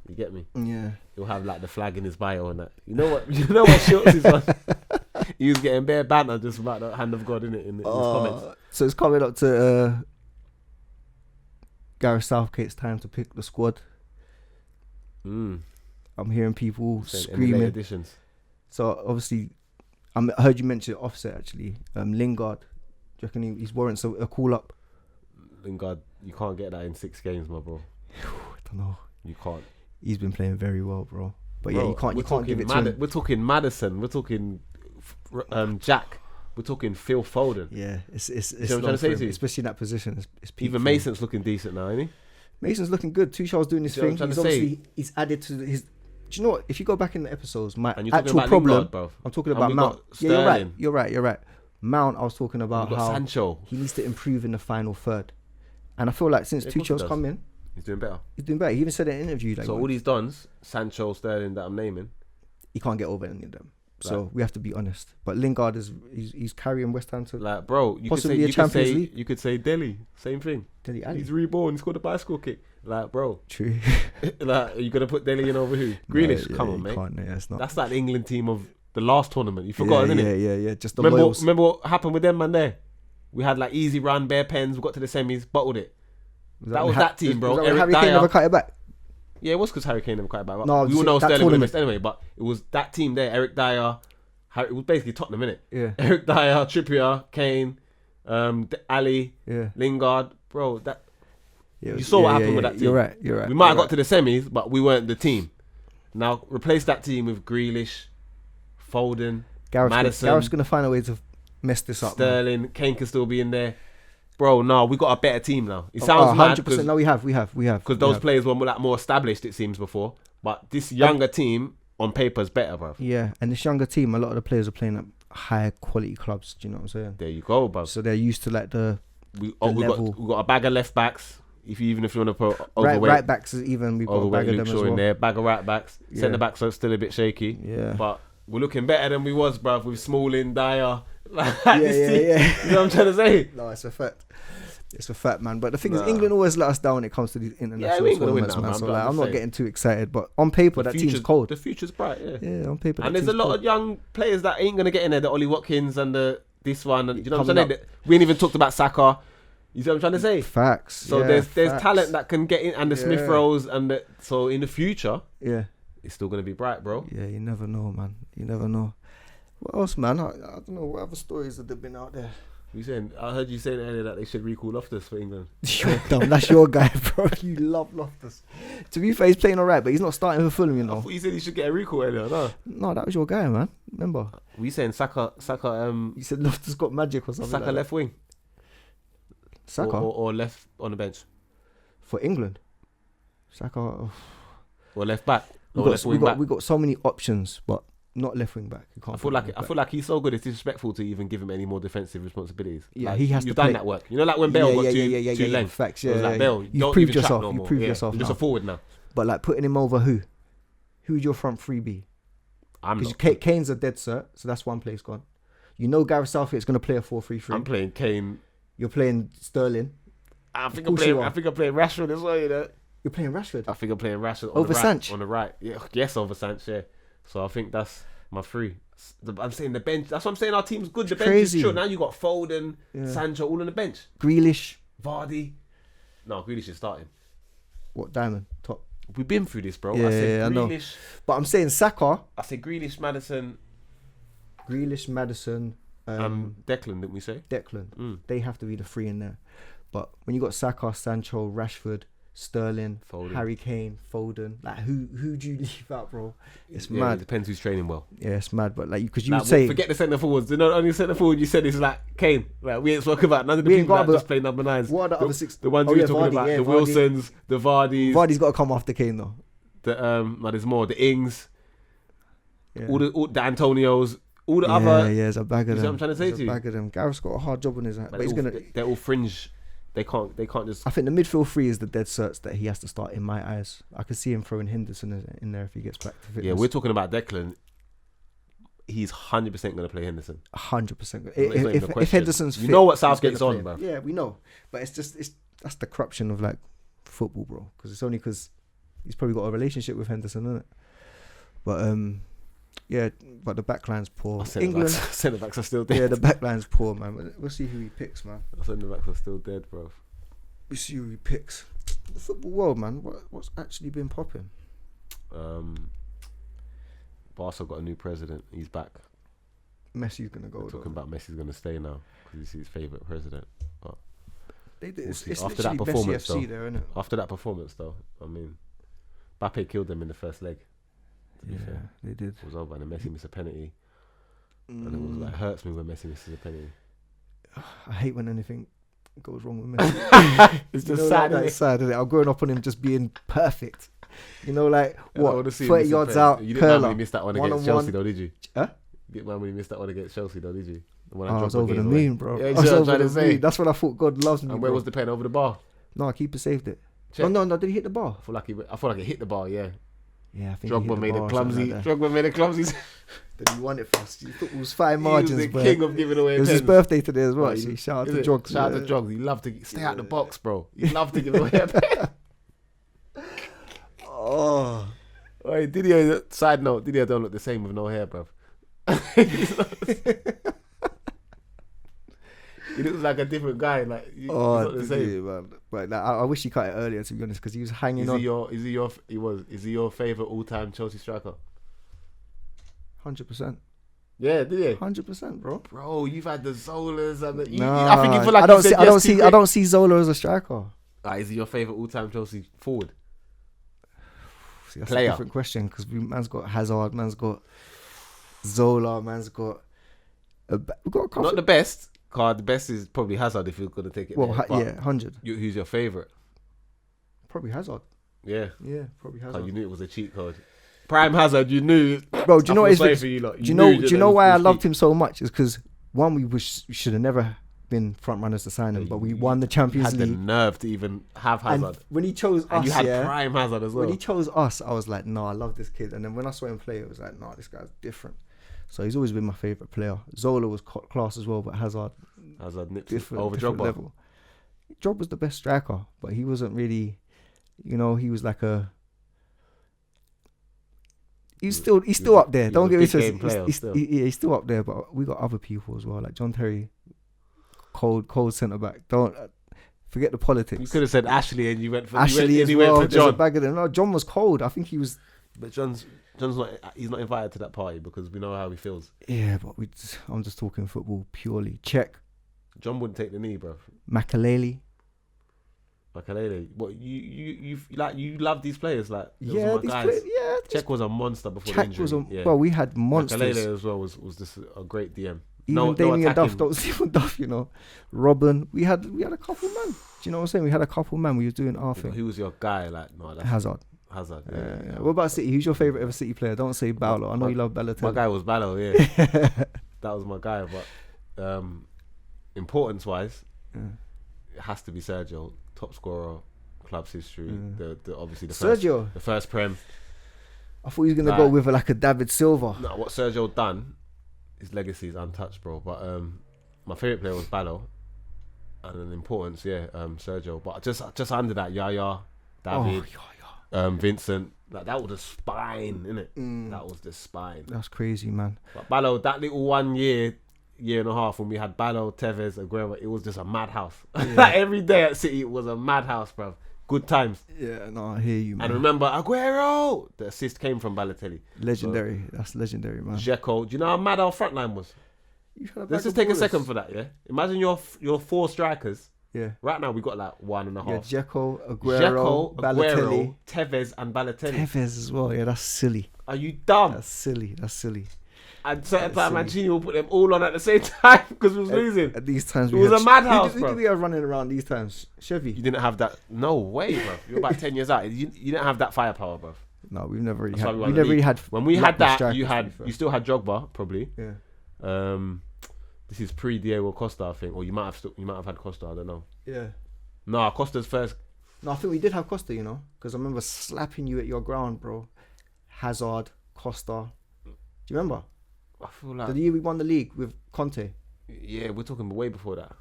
You get me? saying? Yeah. He'll have like the flag in his bio and that. You know what? You know what Shilton's is on. He was getting bare banter just about the hand of God in his comments. So it's coming up to Gareth Southgate's time to pick the squad. Mm. I'm hearing people Saying any late screaming. additions. So obviously, I heard you mention Offset actually. Lingard, do you reckon he's warrants a call up? Lingard, you can't get that in 6 games, my bro. I don't know. You can't. He's been playing very well, bro. But Bro, yeah, you can't give talking it to him. We're talking Madison. We're talking Jack. We're talking Phil Foden. Yeah, it's what I'm long trying to say for to him, you? especially in that position. It's peak Even for him. Mason's looking decent now, isn't he? Mason's looking good. Tuchel's doing his See what I'm thing. trying He's to say? obviously he's added to his. Do you know what? If you go back in the episodes, my And you're talking actual about problem. Lingard, bro. I'm talking And about we Mount. got Yeah, Sterling. you're right. Mount. I was talking about We've got how Sancho. he needs to improve in the final third, and I feel like since Yeah, of course he Tuchel's does. come in, He's doing better. he's doing better. He even said in an interview like So all these dons, Sancho, Sterling that I'm naming, he can't get over any of them. So Like- we have to be honest. But Lingard he's carrying West Ham to like bro, Possibly a Champions League. you could say Delhi, same thing. Dele Alli. He's reborn. He scored a bicycle kick. Like bro, True. like are you gonna put Delhi in over who? Grealish, No, come yeah, on, you mate. can't, yeah, it's not. That's like the England team of the last tournament. You forgot, yeah, isn't it? Yeah. Just the Remember, loyals. remember what happened with them, man? There, we had like easy run, bare pens. We got to the semis, bottled it. That was that team, bro. Was that when Eric Harry Kane Dyer. never cut it back. Yeah, it was because Harry Kane never quite back. No, We all know that Sterling would have tournament. missed anyway, but it was that team there. Eric Dyer, it was basically Tottenham, innit? Yeah. Eric Dyer, Trippier, Kane, Ali, Yeah. Lingard, bro. That Yeah, you saw what happened with that team. You're right. we might have got to the semis, but we weren't the team. Now replace that team with Grealish, Foden, Maddison, Gareth's gonna find a way to mess this up. Man. Sterling. Kane can still be in there, bro. No, we got a better team now. It sounds mad 100%. No, we have. because those players were like more established. It seems before, but this younger team on paper is better, bro. Yeah, and this younger team, a lot of the players are playing at higher quality clubs. Do you know what I'm saying? There you go, bro. So they're used to like the We level. got a bag of left backs. Even if you want to put overweight, right backs. Even we've got a overweight bag of Luke them as Shaw well. in there, bag of right backs. Yeah. Centre backs are still a bit shaky, Yeah. but we're looking better than we was, bruv. With Smalling, Dyer, like Yeah, this team. yeah. You know what I'm trying to say? No, it's a fact. It's a fact, man. But the thing is, Nah. England always let us down when it comes to these international we ain't gonna win tournaments, now, man. man, So but like, I'm I'm just not saying. getting too excited. But on paper, that team's cold. The future's bright, yeah. Yeah, on paper. And that there's a team's lot cold. of young players that ain't gonna get in there. The Ollie Watkins and the this one, and you know what I'm Coming saying? We ain't even talked about Saka. You see what I'm trying to say? Facts. So yeah, there's facts. talent that can get in, and the Smith Yeah. Rowes, and so in the future, Yeah. it's still gonna be bright, bro. Yeah, you never know, man. You never know. What else, man? I don't know. What other stories have there been out there? You saying? I heard you saying earlier that they should recall Loftus for England. You're dumb. That's your guy, bro. You love Loftus. To be fair, he's playing alright, but he's not starting for Fulham, you I know. thought you said he should get a recall earlier. No, No, that was your guy, man. Remember? were you saying Saka, You said Loftus got magic or something. Saka like left wing, that. Saka or left on the bench, for England. Saka. or left back? we got so many options, but not left wing back. I feel like he's so good. It's disrespectful to even give him any more defensive responsibilities. Yeah, like, he has to you've play. done that work. You know, like when Bale got too length. Facts. It was like, Bale, you don't proved even yourself. chat no You more. proved yourself. You're just now. a forward now. But like putting him over who? Who would your front three be? Because Kane's a dead cert, so that's one place gone. You know Gareth Southgate's going to play a 4-3-3. I'm playing Kane. You're playing Sterling. I think I'm playing Rashford as well. You know. You're playing Rashford. I think I'm playing Rashford over Sanch. On the right. Yeah, yes, over Sanch. Yeah. So I think that's my three. I'm saying the bench. That's what I'm saying. Our team's good. The bench is true. Now you got Foden, Sancho, all on the bench. Grealish, Vardy. No, Grealish is starting. What Diamond top? We've been through this, bro. Yeah, I said I know. Grealish. But I'm saying Saka. I said Grealish, Madison, Madison, Declan. Didn't we say? Declan? They have to be the three in there. But when you got Saka, Sancho, Rashford, Sterling, Foden. Harry Kane, Foden, like who do you leave out, bro? It's mad. It depends who's training well. Yeah, it's mad. But like, because you Like, would say, forget the centre forwards. The only centre forward you said is like Kane. Like we ain't spoken about none of the We ain't people that got- just play number nines. what are the other six? The ones Oh, we yeah, were talking Vardy, about, yeah, the Vardy. Wilsons, the Vardys, Vardy's got to come after Kane though. there's more. The Ings, Yeah. all the Antonios, all the yeah, other. yeah, there's a bag of You see them. what I'm trying to say There's to a you? bag of them. Gareth's got a hard job on his hands, but he's gonna. They're all fringe. They can't just. I think the midfield three is the dead certs that he has to start in my eyes. I could see him throwing Henderson in there if he gets back to fitness. Yeah, we're talking about Declan. He's 100% going to play Henderson. 100%. It's not even a If question. Henderson's fit, You know what he's gonna Southgate's play on, him. bro. Yeah, we know. But that's the corruption of like football, bro. Because it's only because he's probably got a relationship with Henderson, isn't it? But yeah, but the backline's poor. England, Centre backs are still dead. yeah, the backline's poor, man. But we'll see who he picks, man. Centre backs are still dead, bro. We'll see who he picks. The football world, man. What's actually been popping? Barca got a new president. He's back. Messi's gonna go. We're talking about Messi's going to stay now because he's his favourite president. But They did. we'll It's see. literally After that Messi performance, FC there, isn't it? after that performance, though, I mean, Mbappe killed them in the first leg. To be fair, they did. it was over, and then Messi missed a penalty, and it was like hurts me when Messi misses a penalty. I hate when anything goes wrong with Messi. It's You just know, sad. like, it's sad, isn't it? I'm growing up on him just being perfect. You know, like I what, wanna see him 30 miss a yards penalty. out, You didn't mind when curler. he missed that one against One-on-one. Chelsea, though, did you? Huh? You didn't mind when he missed that one against Chelsea, though, did you? The one I was Drogba over the gave away. moon, bro. Yeah, I you was see what I'm over trying the to say? moon. That's when I thought God loves me. And where bro. was the pen over the bar? No, keeper saved it. Check. No, did he hit the bar? I feel like it hit the bar. Yeah. Yeah, I think he Drogba hit the made bar a or clumsy. something like that. Drogba made a clumsy. Then he won it for us. Football was fine He margins, was the bro. king of giving away It was pens. his birthday today as well. Right, Actually, shout out Is to it? Jogs. Shout out to yeah. Jogs. He love to stay out the box, bro. He love to give away a pen. Oh, Wait, Didier. Side note: Didier don't look the same with no hair, bro. He looks like a different guy. Like he's not the same. Didier, man. But like, I wish he cut it earlier, to be honest, because he was hanging on. Is he your favorite all-time Chelsea striker? 100%. Yeah, Didier. 100%, bro. Bro, you've had the Zolas and the. Nah, I think you feel like I don't you said see. I yes don't too see. quick. I don't see Zola as a striker. Is he your favorite all-time Chelsea forward? See, that's Player. a different question because man's got Hazard, man's got Zola, man's got. We've got a couple. Not the best. Card the best is probably Hazard if you're gonna take it. Well, there, but yeah, 100. Who's your favorite? Probably Hazard. Yeah. Yeah, probably Hazard. You knew it was a cheat code. Prime Hazard, you knew. Bro, do you know what I feel sorry is? for you lot. Do you know? knew Do you know that why I it was loved cheat. him so much? Is because one, we should have never been front runners to sign him, but we won the You Champions had the League. nerve to even have And Hazard, when he chose and us, you had yeah, Prime Hazard as well. when he chose us, I was like, no, I love this kid. And then when I saw him play, it was like, no, this guy's different. So he's always been my favourite player. Zola was class as well, but Hazard nipped different, over different Drogba. level. Drogba was the best striker, but he wasn't really, he was like a. He's still up there. he Don't was get a me big game player twisted. still. He's still up there, but we got other people as well, like John Terry, cold centre back. Don't forget the politics. You could have said Ashley, and you went for Ashley as you well. went for There's a John. bag of them. No, John was cold. I think he was. But John's not. He's not invited to that party because we know how he feels. Yeah, but I'm just talking football purely. Czech, John wouldn't take the knee, bro. Makaleli. Makalele, what you love these players like those Yeah, are my these guys. players. Yeah, Czech was a monster before the Czech injury. was a. yeah. Well, we had monsters. Makalele as well was just a great DM. Even Damien attacking. Duff, don't Stephen Duff, Robin. We had a couple man. Do you know what I'm saying? We had a couple man. We was doing our But thing. who was your guy? Like, no, that's Hazard. Hazard. Yeah. What about City? Who's your favourite ever City player? Don't say Balotelli. I know you love Balotelli. My guy was Balotelli, yeah. That was my guy. But importance wise, it has to be Sergio, top scorer, club's history. The obviously the Sergio, the first Prem. I thought he was gonna go with like a David Silva. No, what Sergio done, his legacy is untouched, bro. But my favourite player was Balo, and an importance, Sergio. But just under that, Yaya, David, Vincent, like that was the spine, innit? That was the spine. That's crazy, man. But Balo, that little 1 year and a half when we had Balo, Tevez, Aguero, it was just a madhouse. Like every day at City, it was a madhouse, bro. Good times. Yeah, no, I hear you, man. And remember, Aguero, the assist came from Balotelli. Legendary. That's legendary, man. Dzeko, do you know how mad our front line was? Let's just take a second for that, yeah? Imagine your 4 strikers. Yeah. Right now, we got like 1.5. Yeah, Dzeko, Aguero, Balotelli. Tevez, and Balotelli. Tevez as well. Yeah, that's silly. Are you dumb? That's silly. And certain time, Mancini will put them all on at the same time because we was losing. At these times, it was a madhouse, bro. Who did we have running around these times? Chevy. You didn't have that. No way, bro. You're about 10 years out. You didn't have that firepower, bro. No, we've never really That's had. We never really had. When we had that, strikers, you still had Drogba probably. Yeah. This is pre Diego Costa, I think, or you might have had Costa. I don't know. Yeah. No, Costa's first. No, I think we did have Costa, you know, because I remember slapping you at your ground, bro. Hazard, Costa. Do you remember? I feel like the year we won the league with Conte. Yeah, we're talking way before that.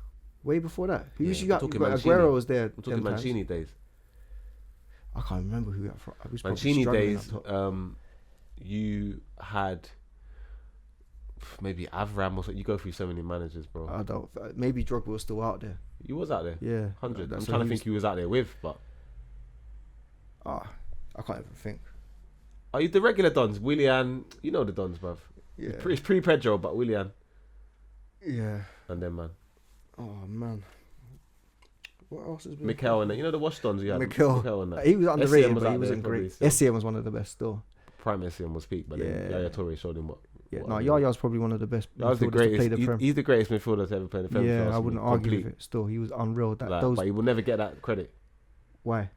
Way before that. Who usually got? Talking Aguero was there. We're talking Mancini days. I can't remember who got. Mancini days. You had maybe Avram or something. You go through so many managers, bro. I don't. Maybe Drogba was still out there. He was out there. Yeah, 100. I'm trying to think he was out there with, but I can't even think. Are you the regular Dons? Willian, you know the Dons, bruv. Yeah. It's pre-Pedro, but Willian. Yeah. And then, man. Oh, man. What else is Mikel and that. You know the Wash Dons you had? Mikel and that. He was underrated, was but he wasn't great. SCM was one of the best still. Prime SCM was peak, but then Yaya Toure showed him what. Yeah, no, Yaya's probably one of the best midfielders to play the Prem. He's the greatest midfielder to ever play the Prem. Yeah, I wouldn't argue with it. Still, he was unreal. But he will never get that credit. Why?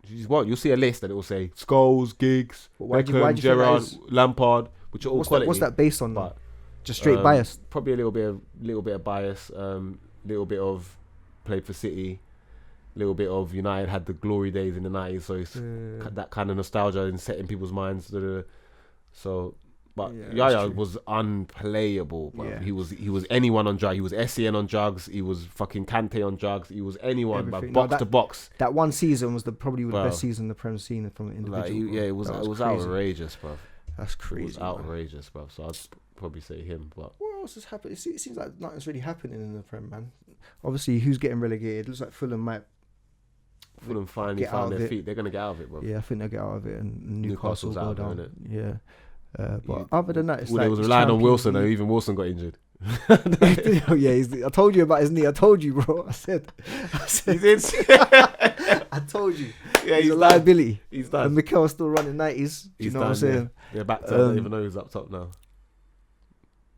You'll see a list and it will say Scholes, Giggs, Beckham, Gerrard, Lampard, which are all quality. What's that based on? But just straight bias. Probably a little bit of bias. Little bit of played for City. Little bit of United had the glory days in the 90s, so it's that kind of nostalgia and setting people's minds. So, but Yaya was unplayable. Yeah. He was anyone on drugs. He was SCN on drugs. He was fucking Kante on drugs. He was anyone, but box to box. That one season was probably the best season the Prem seen from an individual. It was outrageous, bro. That's crazy. It was outrageous, bro. So I'd probably say him. But what else has happened? It seems like nothing's really happening in the Prem, man. Obviously, who's getting relegated? It looks like Fulham might. Fulham finally found their feet. They're gonna get out of it, bro. Yeah, I think they'll get out of it, and Newcastle go down. There, yeah. But other than that, it's they was relying on Wilson, and even Wilson got injured. I told you about his knee. I told you, bro. I said. He did. I told you. Yeah, he's a liability. He's done. And Mikel's still running 90s. Do you know what I'm saying? Yeah, back to I don't even know who's up top now.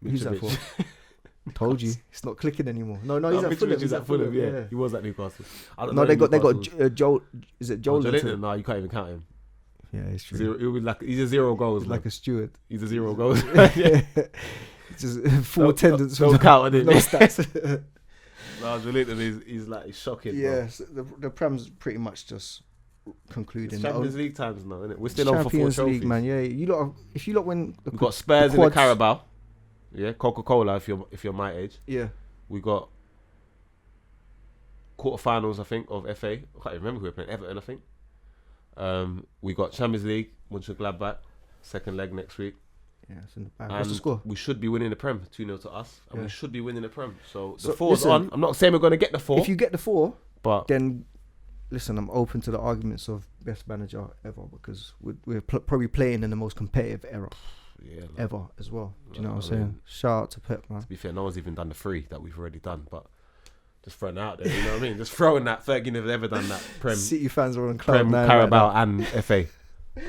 Who's that for? Told you, it's not clicking anymore. No, he's at Fulham. He's at Fulham. Yeah, he was at Newcastle. They got Joel. Is it Joel? No, you can't even count him. Yeah, it's true. He's a 0 goals. He's like a steward. He's a 0 goals. Just full attendance. No count on no stats. No, he's shocking. Yeah, so the Prem's pretty much just concluding. It's Champions League times now, isn't it? We're still on for 4 trophies. Champions League, man. Yeah, if you lot win, we've got Spurs in the Carabao. Yeah, Coca-Cola if you're my age. Yeah. We got quarterfinals, I think, of FA. I can't even remember who we're playing. Everton, I think. We got Champions League, Mönchengladbach, second leg next week. Yeah, it's in the bag. What's the score? We should be winning the Prem, 2-0 to us. And we should be winning the Prem. So the 4's on. I'm not saying we're going to get the 4. If you get the 4, but then listen, I'm open to the arguments of best manager ever because we're probably playing in the most competitive era. Yeah, ever as well. Do you know what I'm saying? Shout out to Pep, man. To be fair, no one's even done the 3 that we've already done, but just throwing it out there, you know what I mean? Just throwing that. Fergie never ever done that. Prem, City fans are on cloud Prem, Carabao, and FA.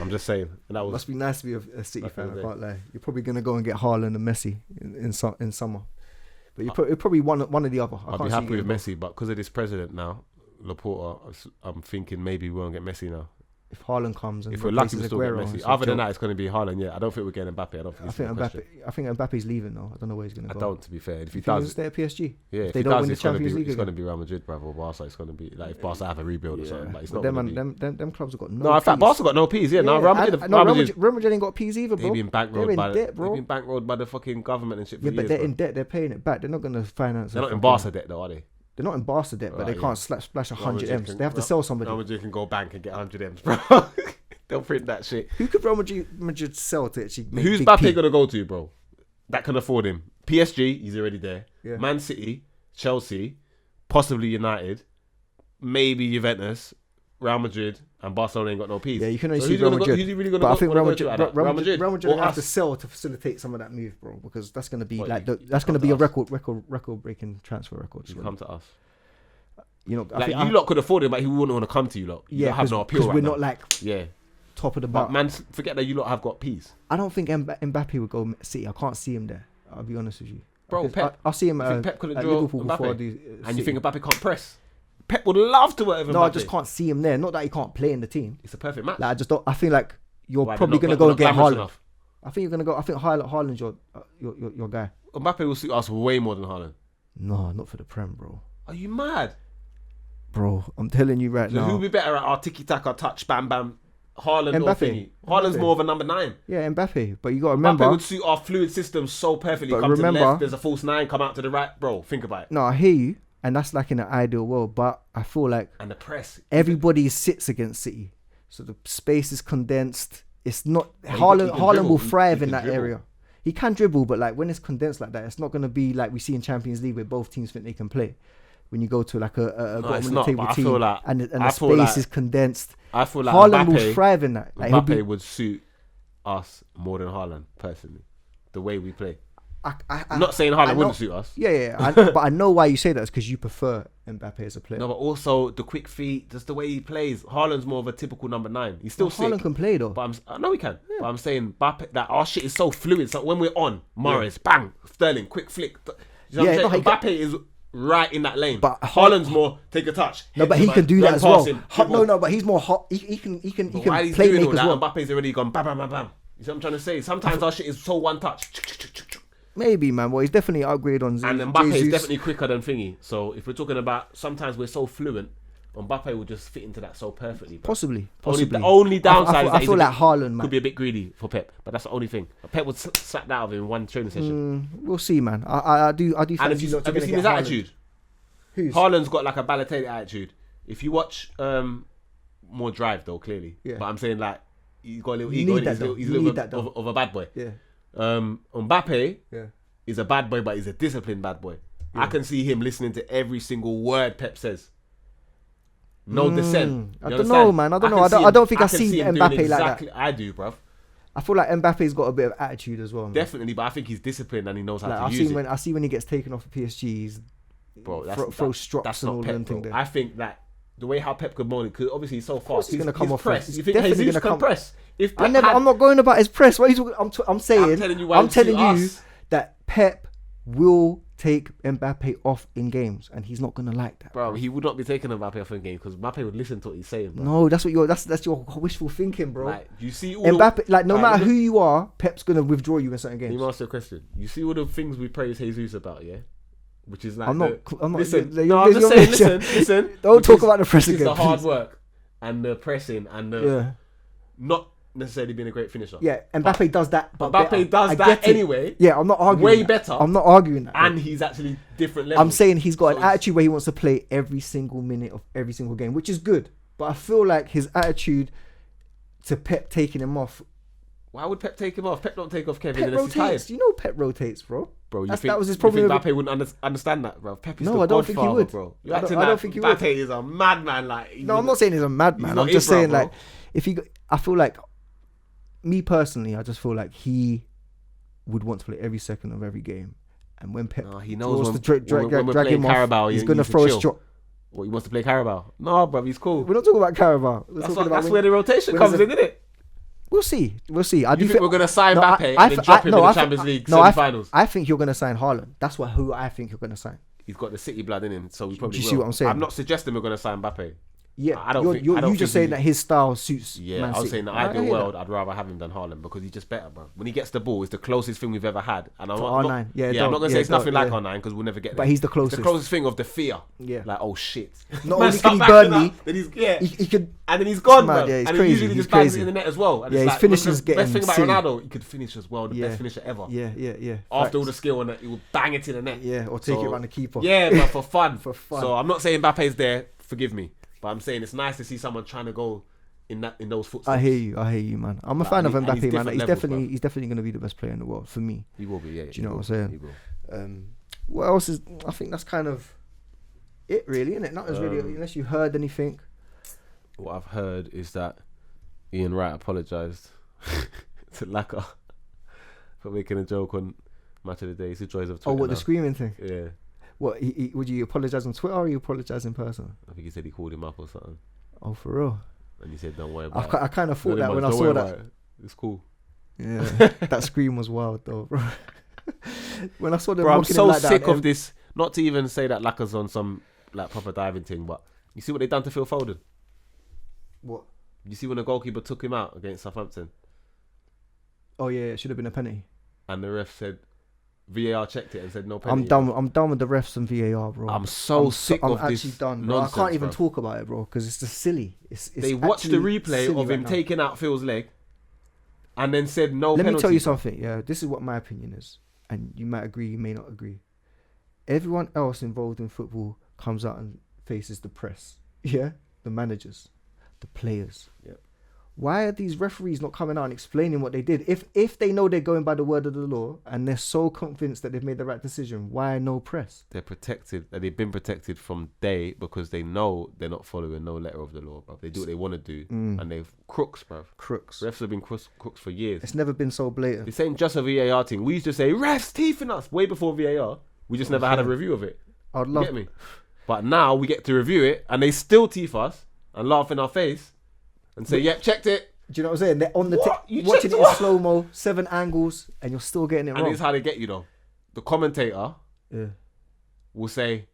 I'm just saying. And that must be nice to be a City fan. I can't lie. You're probably gonna go and get Haaland and Messi in summer, but you're probably one of the other. I'll be happy with Messi, but because of this president now, Laporta, I'm thinking maybe we won't get Messi now. if Haaland comes and if we're lucky, we replaces still get Aguero, Messi. it's a Other than joke. that, it's going to be Haaland. Yeah, I don't think we're getting Mbappe. I don't think. I It's think a question. I think Mbappe's leaving though. I don't know where he's gonna I go. don't. To be fair, if he If he doesn't does, stay at PSG, yeah, if they he don't does, win the it's going to Champions be League it's going to again. be Real Madrid, brother. Or Barca. It's going to be like if Barca have a rebuild or something. Like it's not But going to be. them clubs have got no. No, in fact, peas. Barca got no P's. Yeah, no, Real Madrid. Real Madrid ain't got peas either, bro. They've been They're bankrolled in by debt, bro. They've been bankrolled by the fucking government and shit for Yeah, years. but they're bro. in debt. They're paying it back. They're not gonna finance. They're a not in fucking- Barca debt though, are they? They're not in Barca debt, but Right, they can't yeah. splash Real 100 Madrid M's. can- They have to sell somebody. Real Madrid can go bank and get 100 M's, bro. They'll print that shit. Who could Real Madrid sell to actually make Who's big Mbappe P? gonna go to, bro? That can afford him. PSG, he's already there. Yeah. Man City, Chelsea, possibly United, maybe Juventus, Real Madrid, and Barcelona ain't got no P's. Yeah, you can only So see who's Real gonna Madrid. Who's he really gonna But go? I think wanna Real go Madrid, to out of that? Real Madrid or have us? to sell to facilitate some of that move, bro, because that's going to be What, like you- that's come going to be a to us? record-breaking transfer record. You come to us. You know, Like you lot could afford him, but he wouldn't want to come to you lot. You yeah, lot have no appeal because right we're now. not like Yeah, top of the but bar. man, forget that you lot have got P's. I don't think Mbappe would go City. I can't see him there. I'll be honest with you, Bro, Because Pep. I'll see him You think at Pep couldn't at draw Liverpool before I Mbappe? do. And you City. think Mbappe can't press? Pep would love to whatever. No, I Mbappe. just can't see him there. Not that he can't play in the team. It's a perfect match. Like I just don't. I feel like you're Why, probably they're going to not- go and they're get not glamorous Haaland. enough. I think you're going to go. I think Haaland's your guy. Mbappe will suit us way more than Haaland. No, not for the Prem, bro. Are you mad? Bro, I'm telling you right So now. who'll be better at our tiki-taka, touch, bam, bam? Haaland or Mbappe. thingy? Haaland's Mbappe. more of a number 9. Yeah, Mbappe. But you got to Mbappe remember. would suit our fluid system so perfectly. But Come to the remember- left, there's a false 9, come out to the right. Bro, think about it. No, I hear you, and that's like in an ideal world. But I feel like And the press. everybody sits against City, so the space is condensed. It's not he can Haaland dribble. will He thrive in can that dribble. area. He can dribble, but like when it's condensed like that, it's not going to be like we see in Champions League where both teams think they can play. When you go to like a bottom it's of the not, table but I team feel like- and I the feel space like is condensed, I feel like Haaland will Mbappe, thrive in that. Like he'll Mbappe be, would suit us more than Haaland, personally. The way we play. I, I'm not saying I Haaland know- wouldn't suit us. Yeah, but I know why you say that is because you prefer Mbappe as a player. No, but also the quick feet, just the way he plays. Haaland's more of a typical number 9. He's still sick. Haaland can play though. But I know he can. But I'm saying Mbappe, that our shit is so fluid. So when we're on, Morris, bang, Sterling, quick flick. You know Yeah, what I'm saying? no, Mbappe is right in that lane. But Haaland's more take a touch. No, but head he to can man, do that run as well. passing, dribble. No, but he's more hot. He can But while he's play doing make all as that, well. Mbappe's already gone bam, bam, bam, bam. You see what I'm trying to say? Sometimes our shit is so one touch. Maybe, man. Well, he's definitely upgrade on And Mbappe is Jesus. definitely quicker than Thingy. So if we're talking about sometimes we're so fluent, Mbappe will just fit into that so perfectly. Bro. Possibly. The only downside is that I he's feel a like bit- Haaland, man. could be a bit greedy for Pep, but that's the only thing. Pep would slap that out of him in one training session. We'll see, man. I do. And fancy have not to you gonna seen get his Haaland. attitude? Who's? Haaland's got like a Balotelli attitude. If you watch more drive though, clearly. Yeah. But I'm saying like he's got a little You ego. need In that, He's a though. little, he's You a little need that, bit though. of a bad boy. Yeah. Mbappe Yeah. is a bad boy, but he's a disciplined bad boy. I can see him listening to every single word Pep says. No dissent. I You don't understand? know, man. I don't know. can I see him- don't think I've can seen see him Mbappe doing like that. exactly- I do, bruv. I feel like Mbappe's got a bit of attitude as well. Man. Definitely, but I think he's disciplined and he knows how Like, to I've use seen it. I see when he gets taken off of PSG, he's Bro, throw strops that's and not all Pep, them bro. things there. I think that the way how Pep could mold it, because obviously he's so course fast. he's gonna come his off press. first. You He's think definitely Jesus gonna can come- press? If Pep I'm not going about his press. What I'm saying. I'm telling you why I'm it's to telling you us. that Pep will take Mbappe off in games, and he's not gonna like that. Bro, he would not be taking Mbappe off in game because Mbappe would listen to what he's saying, bro. No, that's your wishful thinking, bro. Like, you see all Mbappe, like no Alright, matter let who me- you are, Pep's gonna withdraw you in certain Let games. me ask you a question. You see all the things we praise Jesus about, yeah? Which is like I'm not. Listen, you're- no, I'm you're- just you're- saying, listen. Don't which talk is- about the press which is again, the hard please. work and the pressing and the Yeah, not necessarily being a great finisher. yeah. Mbappe does that, but Mbappe better. does I that get it. anyway. Yeah, I'm not arguing. Way that. better. I'm not arguing that. And he's actually different levels. I'm saying he's got So an it's- attitude where he wants to play every single minute of every single game, which is good. But I feel like his attitude to Pep taking him off. Why would Pep take him off? Pep don't take off Kevin Pep unless he's tired. rotates. You know Pep rotates, bro. Bro, That was his problem You with- think Mbappe wouldn't understand that, bro? Pep is No, the I don't think he godfather, would. bro. I don't- Acting I don't like think he would. Mbappe is a madman. Like, No, I'm not saying he's a madman. He's not I'm just Ibra, saying bro. like, if he, I feel like, me personally, I just feel like he would want to play every second of every game, and when Pep No, he knows wants when, to drag when we're drag playing him off, Carabao, he's he gonna needs to throw a chill. strop. What, he wants to play Carabao? No, bro, he's cool. We're not talking about Carabao. We're That's, talking about that's when- where the rotation when comes there's in, isn't it? We'll see. I You do think we're going to sign No, Mbappe and then drop him in the Champions League semi-finals? I think you're gonna sign Haaland. That's who I think you're gonna sign. He's got the City blood in him, so we probably you will. see what I'm saying? I'm not suggesting we're going to sign Mbappe. Yeah, I don't think- I you don't just think saying he- that his style suits. Yeah, Man I was City. saying the I ideal hear world, that. I'd rather have him than Haaland because he's just better, bro. When he gets the ball, it's the closest thing we've ever had. And I'm To not, I'm R9. not, Yeah, I'm dog. not gonna Yeah, say it's nothing dog, like yeah. R9 because we'll never get there. But he's the It's closest. the closest thing of the fear. Yeah. Like, oh shit. Not Man, only stop can he backing burn up, me, then he's, yeah. he could. And then he's gone, mad, bro. yeah, he's and crazy, he usually he's just bangs crazy. it in the net as well. And Yeah, it's his like, finishing's the best getting thing about silly. Ronaldo, he could finish as well, the Yeah. best finisher ever. Yeah. After all the Facts. skill and that, he would bang it in the net. Yeah, or take it So, around the keeper. Yeah, but for fun. For fun. So I'm not saying Mbappe's there, forgive me. But I'm saying it's nice to see someone trying to go in those footsteps. I hear you, man. I'm a Like, fan of and he's Mbappe, man. different levels, bro. He's definitely going to be the best player in the world for me. He will be, yeah. Do you know he what I'm will, saying? He will. What else is? I think that's kind of it, really, isn't it? Nothing's really, unless you heard anything. What I've heard is that Ian Wright apologised to Laka for making a joke on Match of the Day. It's the joys of Twitter. Oh, what now. the screaming thing? Yeah. What? Would you apologize on Twitter or you apologize in person? I think he said he called him up or something. Oh, for real? And he said, don't worry about it. I kind of thought Don't that when I worry saw about that. it. It's cool. Yeah, that scream was wild though, bro. When I saw them, Bro, I'm mocking him so like that, sick of this. Not to even say that Laka's on some like proper diving thing, but you see what they done to Phil Foden? What? You see when the goalkeeper took him out against Southampton Oh yeah, it should have been a penalty. and the ref said VAR checked it and said no penalty. I'm done with the refs and VAR, bro. I'm so sick I'm of this actually done, bro. nonsense, I can't even bro. talk about it, bro, because it's just silly. It's They watched the actually replay silly of right him now. taking out Phil's leg and then said no Let penalty. me tell you something. Yeah, this is what my opinion is, and you might agree, you may not agree. Everyone else involved in football comes out and faces the press. Yeah, the managers, the players. Yeah. Why are these referees not coming out and explaining what they did? If they know they're going by the word of the law and they're so convinced that they've made the right decision, why no press? They're protected. They've been protected from day because they know they're not following no letter of the law, bro. They do what they want to do, and they've crooks, bro. Crooks. Refs have been crooks for years. It's never been so blatant. This ain't just a VAR thing. We used to say refs teething us way before VAR. We just never had a review of it. I'd You love. get me? But now we get to review it, and they still teeth us and laugh in our face and say, "Yep, checked it." Do you know what I'm saying? They're on the What? You watching checked it in what? slow mo, 7 angles, and you're still getting it And wrong. this is how they get you though. The commentator Yeah. will say,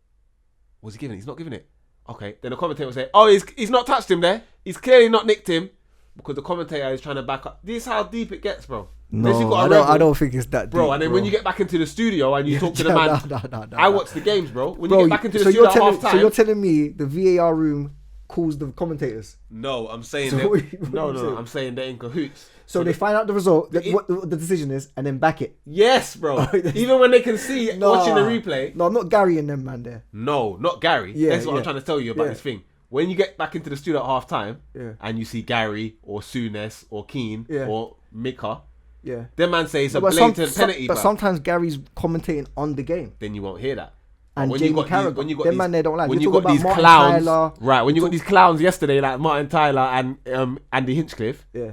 "Was he giving it? He's not giving it." Okay. Then the commentator will say, "Oh, he's not touched him there. He's clearly not nicked him," because the commentator is trying to back up. This is how deep it gets, bro. Unless you've No, got a I rebel, don't think it's that deep, bro. And then when you get back into the studio and you talk to the man, no, I watch the games, bro. When bro, you get back into the so studio you're at telling, half time, so you're telling me the VAR room calls the commentators. no, I'm saying So that- what you no, saying? I'm saying they're in cahoots. So they find out the result, the- what the decision is, and then back it. Yes, bro. Even when they can see watching the replay. No, not Gary and them, man. There. No, not Gary. Yeah, That's what I'm yeah. trying to tell you about Yeah. this thing. When you get back into the studio at half time Yeah. and you see Gary or Souness or Keane Yeah. or Mika, Yeah. them man say it's a But blatant penalty, but bro. sometimes Gary's commentating on the game. Then you won't hear that. And When Jamie you got Carragher, these, when you got them these, man they don't like. when You're you got talking these about Martin clowns, Tyler, right? When you got these clowns yesterday, like Martin Tyler and Andy Hinchcliffe, Yeah.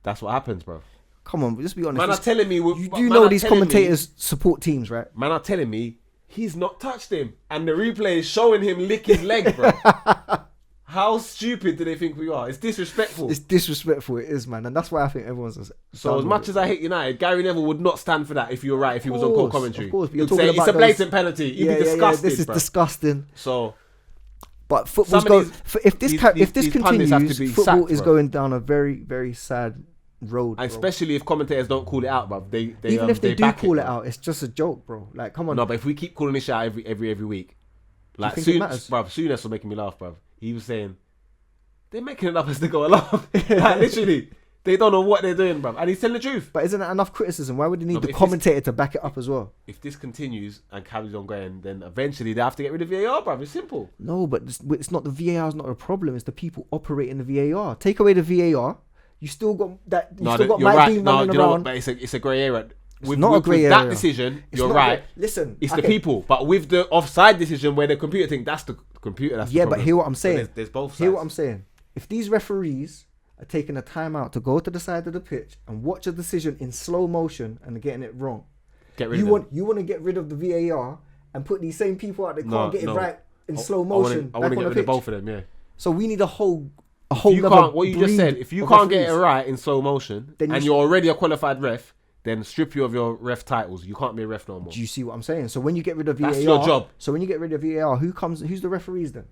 that's what happens, bro. Come on, just be honest. Man are telling me, you do know these commentators support teams, right? Man are telling me he's not touched him, and the replay is showing him lick his leg, bro. How stupid do they think we are? It's disrespectful. It's disrespectful, it is, man, and that's why I think everyone's. So as much as I hate United, Gary Neville would not stand for that if you were right, if he was on course, co-commentary. of course, but you're He'd say talking it's about a blatant those- penalty. He'd be disgusted, this is bro. disgusting. So But football's Some of going. these- If this these- if this these pundits have to continues, be football sacked, is bro. going down a very very sad road. and bro. especially if commentators don't call it out, bro. They Even if they do back call it bro. out, it's just a joke, bro. Like, come on. No, but if we keep calling this shit out every week, like think it soon, matters? bro, Souness was making me laugh, bro. He was saying they're making it up as they go along. Like, literally, they don't know what they're doing, bro. And he's telling the truth. But isn't that enough criticism? Why would they need No, but the if commentator to back it up as well? If this continues and carries on going, then eventually they have to get rid of VAR, bro. It's simple. No, but it's not the VAR is not a problem. It's the people operating the VAR. Take away the VAR, you still got that. You still got you're Mike right. Dean No, running you know what? around. But it's a grey area. not a grey with that area. decision, It's you're not right. Listen, It's okay. the people. But with the offside decision where the computer thing, that's the computer. That's the Yeah, but problem. hear what I'm So saying. there's both sides. Hear what I'm saying. If these referees are taking a time out to go to the side of the pitch and watch a decision in slow motion and getting it wrong, Get rid you of want to get rid of the VAR and put these same people out that can't get it right in slow motion. I want to back get on rid the of both pitch. of them. Yeah. So we need a whole If you nother can't, what you just said, breed if you of can't get it referees. right in slow motion, Then you and sh- you're already a qualified ref, then strip you of your ref titles. You can't be a ref no more. Do you see what I'm saying? So when you get rid of VAR, That's your job. So when you get rid of VAR, who's the referees then?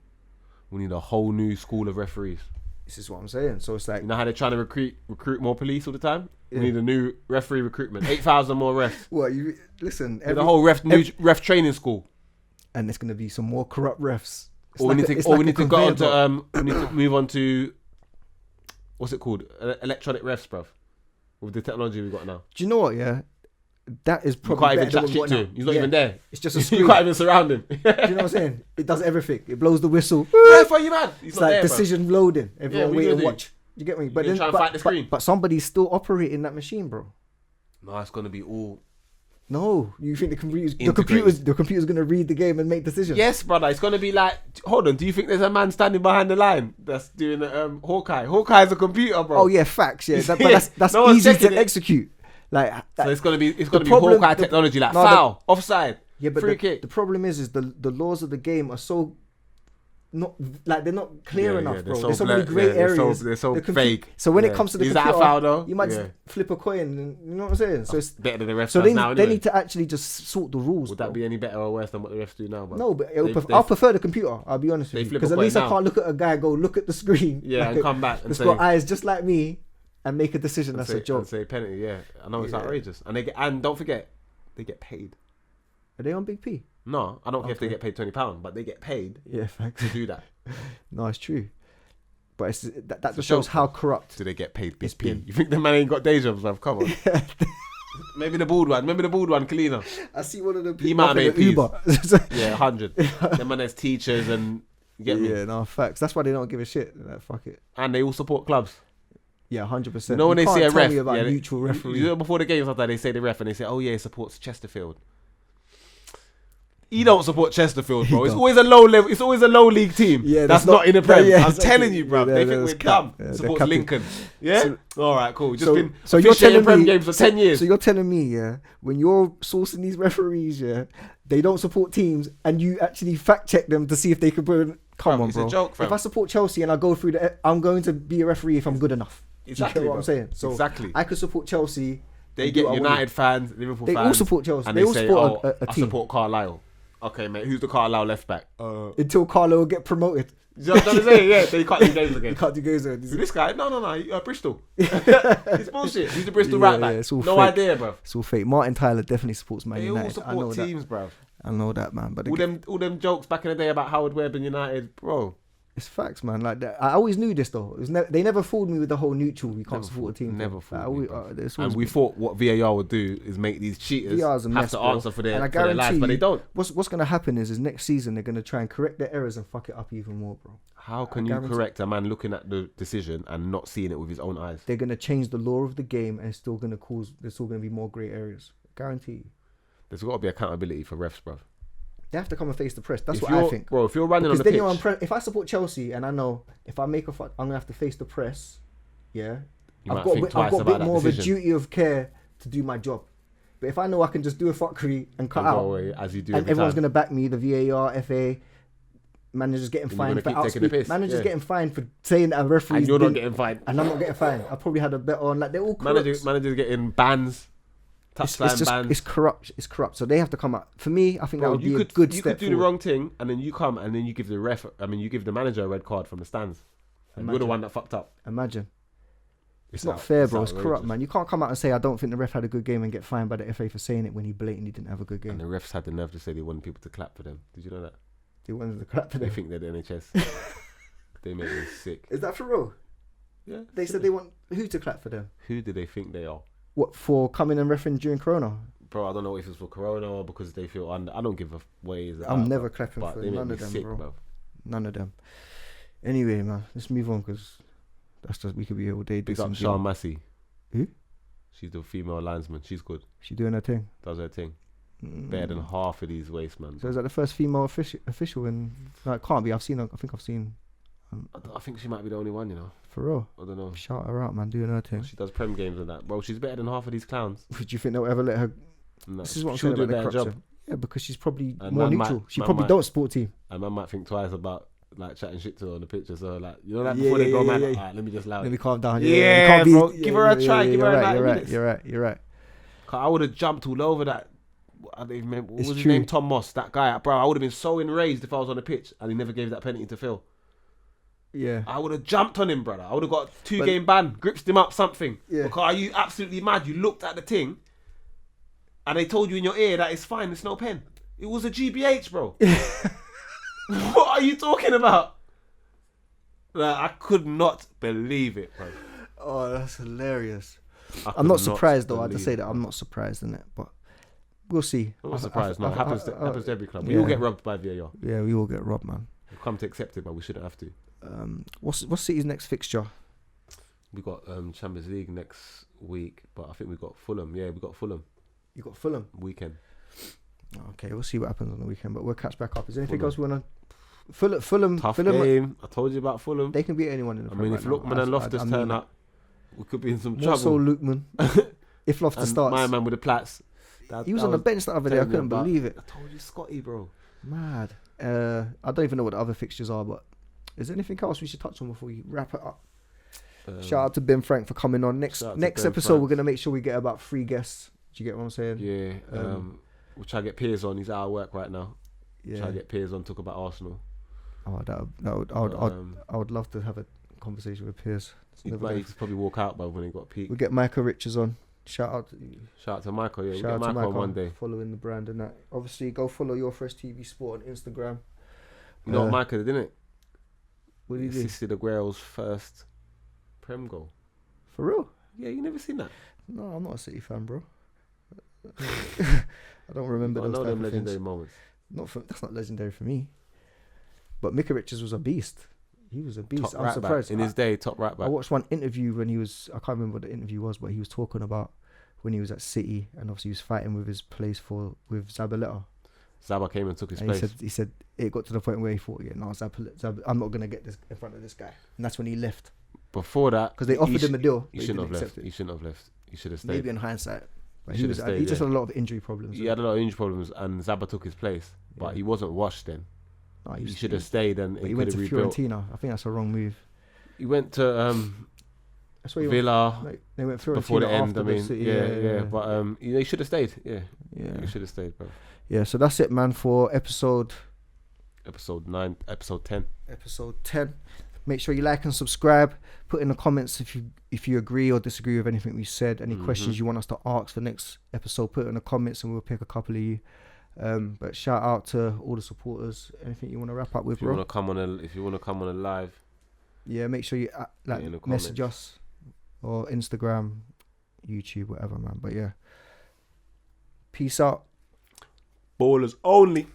We need a whole new school of referees. This is what I'm saying. So it's like, You know how they're trying to recruit more police all the time? Yeah. We need a new referee recruitment. 8,000 more refs. what you listen? The whole ref training school. And there's gonna be some more corrupt refs. It's Or we like need a- to it's or we like a need to go on conveyor belt. to we need to move on to what's it called? Electronic refs, bruv. With the technology we've got now. Do you know what? Yeah, that is You probably can't even better chat than shit what to now. him. He's not Yeah. even there. It's just a You screen. can't even surround him. Do you know what I'm saying? It does everything. It blows the whistle. Ref, are you mad? He's It's not like there, bruv. decision loading. Everyone what wait you and gonna watch. You get me? gonna try and fight the screen? But somebody's still operating that machine, bro. No, it's gonna be all. No, you think the Integrated. computer's gonna read the game and make decisions? Yes, brother. It's gonna be like. Hold on. Do you think there's a man standing behind the line that's doing the Hawkeye? Hawkeye's a computer, bro. Oh yeah, facts. Yeah, but that's No one's easy checking to it. execute. Like So it's gonna be problem- Hawkeye the- technology, like no, the- foul, offside, yeah, but free kick. the problem is the laws of the game are so not like they're not clear Yeah, enough, yeah, bro. they're so There's so many blur- grey yeah, they're so- areas. they're so The vague. So when Yeah. it comes to the Is that a computer, foul though? you might Yeah. just flip a coin. And, you know what I'm saying? So it's Better than the refs so does they, now. they Anyway. need to actually just sort the rules. Would bro. that be any better or worse than what the refs do now, bro? No, but They've- I'll prefer the computer. I'll be honest They with you, flip because a at coin least I now. can't look at a guy go look at the screen. Yeah, and come back and it's say, got eyes just like me and make a decision. and That's say, a joke. and say penalty. Yeah, I know it's Yeah. outrageous, and don't forget, they get paid. Are they on Big P? No, I don't care if they Okay. get paid £20, but they get paid Yeah, thanks. to do that. No, it's true. But it's, that It's a just shows joke, how bro. corrupt. Do they get paid It's Big P? been- You think the man ain't got day jobs, bruv? Come on. Maybe the bald one. Remember the bald one, Kalina? I see one of the He might have made peas. Uber. Yeah, 100. Them man has teachers and you get me. Yeah, no facts. That's why they don't give a shit. Like, fuck it. And they all support clubs. Yeah, 100%. You know when they can't see a tell ref, me about yeah, neutral referee. You know before the games after they say the ref and they say, oh yeah, he supports Chesterfield. He don't support Chesterfield, bro. He It's don't. always a low level. It's always a low league team. Yeah, that's that's not in the not- Prem. yeah, I'm exactly. telling you, bro. Yeah, They think that's we're cap. dumb. Yeah, they're Supports capping. Lincoln. Yeah. So- All right, cool. Just been so you're officiating telling Prem me games for 10 years. So you're telling me, yeah, when you're sourcing these referees, yeah, they don't support teams, and you actually fact check them to see if they could put. Come Fam, on, it's bro. a joke, fam. If I support Chelsea and I go through I'm going to be a referee if I'm good enough. Exactly, You know what bro. I'm saying? So Exactly. I could support Chelsea. They and do get what I want. United fans, Liverpool They fans. all support Chelsea. And They they, all say, support oh, a I team. support Carlisle. Okay, mate. Who's the Carlisle left back? Until Carlo will get promoted. You know what I'm saying? Yeah, they can't do games again. You can't do games there. So this guy, no, Bristol. It's bullshit. He's a Bristol Yeah, right back. yeah, it's all No fake. idea, bro. It's all fake. Martin Tyler definitely supports Man They all United. I know support that. teams, bro. I know that, man. But All them jokes back in the day about Howard Webb and United, bro. it's facts, man. Like that, I always knew this though. It was they never fooled me with the whole neutral. You can't Never support a fooled- team. never thing. fooled me, Like, bro. it's And always we been- thought what VAR would do is make these cheaters VAR's a have mess, to bro. answer for their And I lives, but guarantee they don't. What's gonna happen is next season they're gonna try and correct their errors and fuck it up even more, bro. How can I you guarantee- correct a man looking at the decision and not seeing it with his own eyes? They're gonna change the law of the game and it's still gonna cause. There's still gonna be more grey areas. Guarantee you. There's got to be accountability for refs, bro. They have to come and face the press. That's If what I you're- think. Bro, if you're running Because on the then pitch, you're on press. If I support Chelsea and I know if I make a fuck, I'm gonna have to face the press. Yeah, you I've might got think I've twice got a about bit that more of a decision. duty of care to do my job. But if I know I can just do a fuckery and cut And go out, away as you do and every everyone's time. gonna back me, the VAR, FA, managers getting Then you're fined for gonna keep taking the outspeak. piss, Managers yeah. getting fined for saying that a referee, And you're not getting fined. and I'm not getting fined. I probably had a bet on like they're all corrupt. Managers getting bans, It's touchline just bans. it's corrupt. It's corrupt. So they have to come out. For me, I think that Bro, would be you a could good you step could do the forward. wrong thing and then you come and then you give the manager a red card from the stands. And you're the Imagine. one that fucked up. Imagine. It's not out- fair, bro. It's outrageous. corrupt, man. You can't come out and say I don't think the ref had a good game and get fined by the FA for saying it when he blatantly didn't have a good And game. the refs had the nerve to say they wanted people to clap for them. Did you know that? They wanted to clap for They them. think they're the NHS. They make me sick. Is that for real? Yeah. They said they want who to clap for them? Who do they think they are? What, for coming and refereeing during Corona? Bro, I don't know if it's for Corona or because they feel under. I don't give a ways. I'm never clapping But for they make none me of them, sick, bro. None of them. Anyway, man, let's move on because that's just we could be here all day. Big dissing up Sean Gil. Massey. Who? She's the female linesman. She's good. She doing her thing. Does her thing. Better than half of these waste man. So is that the first female official in? Like, can't be. I think I've seen. I think she might be the only one, you know. For real. I don't know. Shout her out, man. Doing her thing. She does Prem games and that. Bro, she's better than half of these clowns. Do you think they'll ever let her? No, This is what I'm she'll saying do a about the better corruption. job. Yeah, because she's probably And more man neutral. might- She man probably might- don't support team. And man might think twice about like chatting shit to her on the picture. So like, you know, like Yeah, before they yeah, go, yeah, man, yeah. alright, let me just allow Let it. me calm down. Yeah, you can't bro. Give her a try, give her a 90 You're right. minutes. You're right. 'Cause I would have jumped all over that. I don't even remember. What It's was his true. name? Tom Moss. That guy, bro. I would have been so enraged if I was on the pitch and he never gave that penalty to Phil. Yeah. I would have jumped on him, brother. I would have got a 2-game ban, gripped him up, something. Yeah. Because are you absolutely mad? You looked at the thing and they told you in your ear that it's fine, it's no pen. It was a GBH, bro. What are you talking about? Like, I could not believe it, bro. Oh, that's hilarious. I'm not surprised though. I have to say that I'm not surprised in it, but we'll see. I'm not surprised. No, it happens to every club. We yeah. all get robbed by VAR. Yeah, we all get robbed, man. We've come to accept it, but we shouldn't have to. What's City's next fixture? We got Champions League next week, but I think we got Fulham. Yeah, we got Fulham You got Fulham. weekend. Okay, we'll see what happens on the weekend, but we'll catch back up. Is there anything else we want to? Fulham. Tough Fulham, game. I told you about Fulham. They can beat anyone in the. I mean, if Lookman and Loftus turn up, we could be in some more trouble. so Lookman. If Loftus starts, my man with the plats. He was on the bench the other day. I couldn't believe it. I told you, Scotty, bro. Mad. I don't even know what the other fixtures are, but is there anything else we should touch on before we wrap it up? Shout out to Ben Frank for coming on. Next episode, we're gonna make sure we get about 3 guests. Do you get what I'm saying? Yeah. We'll try to get Piers on. He's out of work right now. Yeah. Try to get Piers on. Talk about Arsenal. Oh, I would love to have a conversation with Piers. He'd probably walk out by when he got peaked. We'll get Michael Richards on. Shout out to Michael. Yeah, shout we'll out get to Michael Michael on one day. Following the brand and that. Obviously, go follow Urfreshtv Sport on Instagram. You know what Michael did, didn't it? What did he do? Assisted Aguero's first Prem goal. For real? Yeah, you never seen that? No, I'm not a City fan, bro. I don't remember those type of legendary things. moments. That's not legendary for me. But Micah Richards was a beast. He was a beast. Top I'm right surprised. back. In his day, top right back. I watched one interview when he was, I can't remember what the interview was, but he was talking about when he was at City and obviously he was fighting with his place with Zabaleta. Zaba came and took his And place. he said it got to the point where he thought, no, I'm not going to get this in front of this guy. And that's when he left. Before that, Because they offered him a deal. He shouldn't have left. He shouldn't have left. He should have stayed. Maybe in hindsight. But He he just had a lot of injury problems. He had a lot of injury problems and Zaba took his place. But he wasn't washed then. No, he should have stayed and he went to rebuilt. Fiorentina. I think that's a wrong move. He went to Villa they went Fiorentina before the end. I mean, City, yeah. But he should have stayed. Yeah, he should have stayed, bro. Yeah, so that's it, man, for episode 9, episode 10. Episode 10. Make sure you like and subscribe. Put in the comments if you agree or disagree with anything we said. Any questions you want us to ask for next episode, put it in the comments and we'll pick a couple of you. But shout out to all the supporters. Anything you want to wrap up with, if you bro? If you want to come on a live, yeah, make sure you message us or Instagram, YouTube, whatever, man. But yeah, peace out. Ballers only.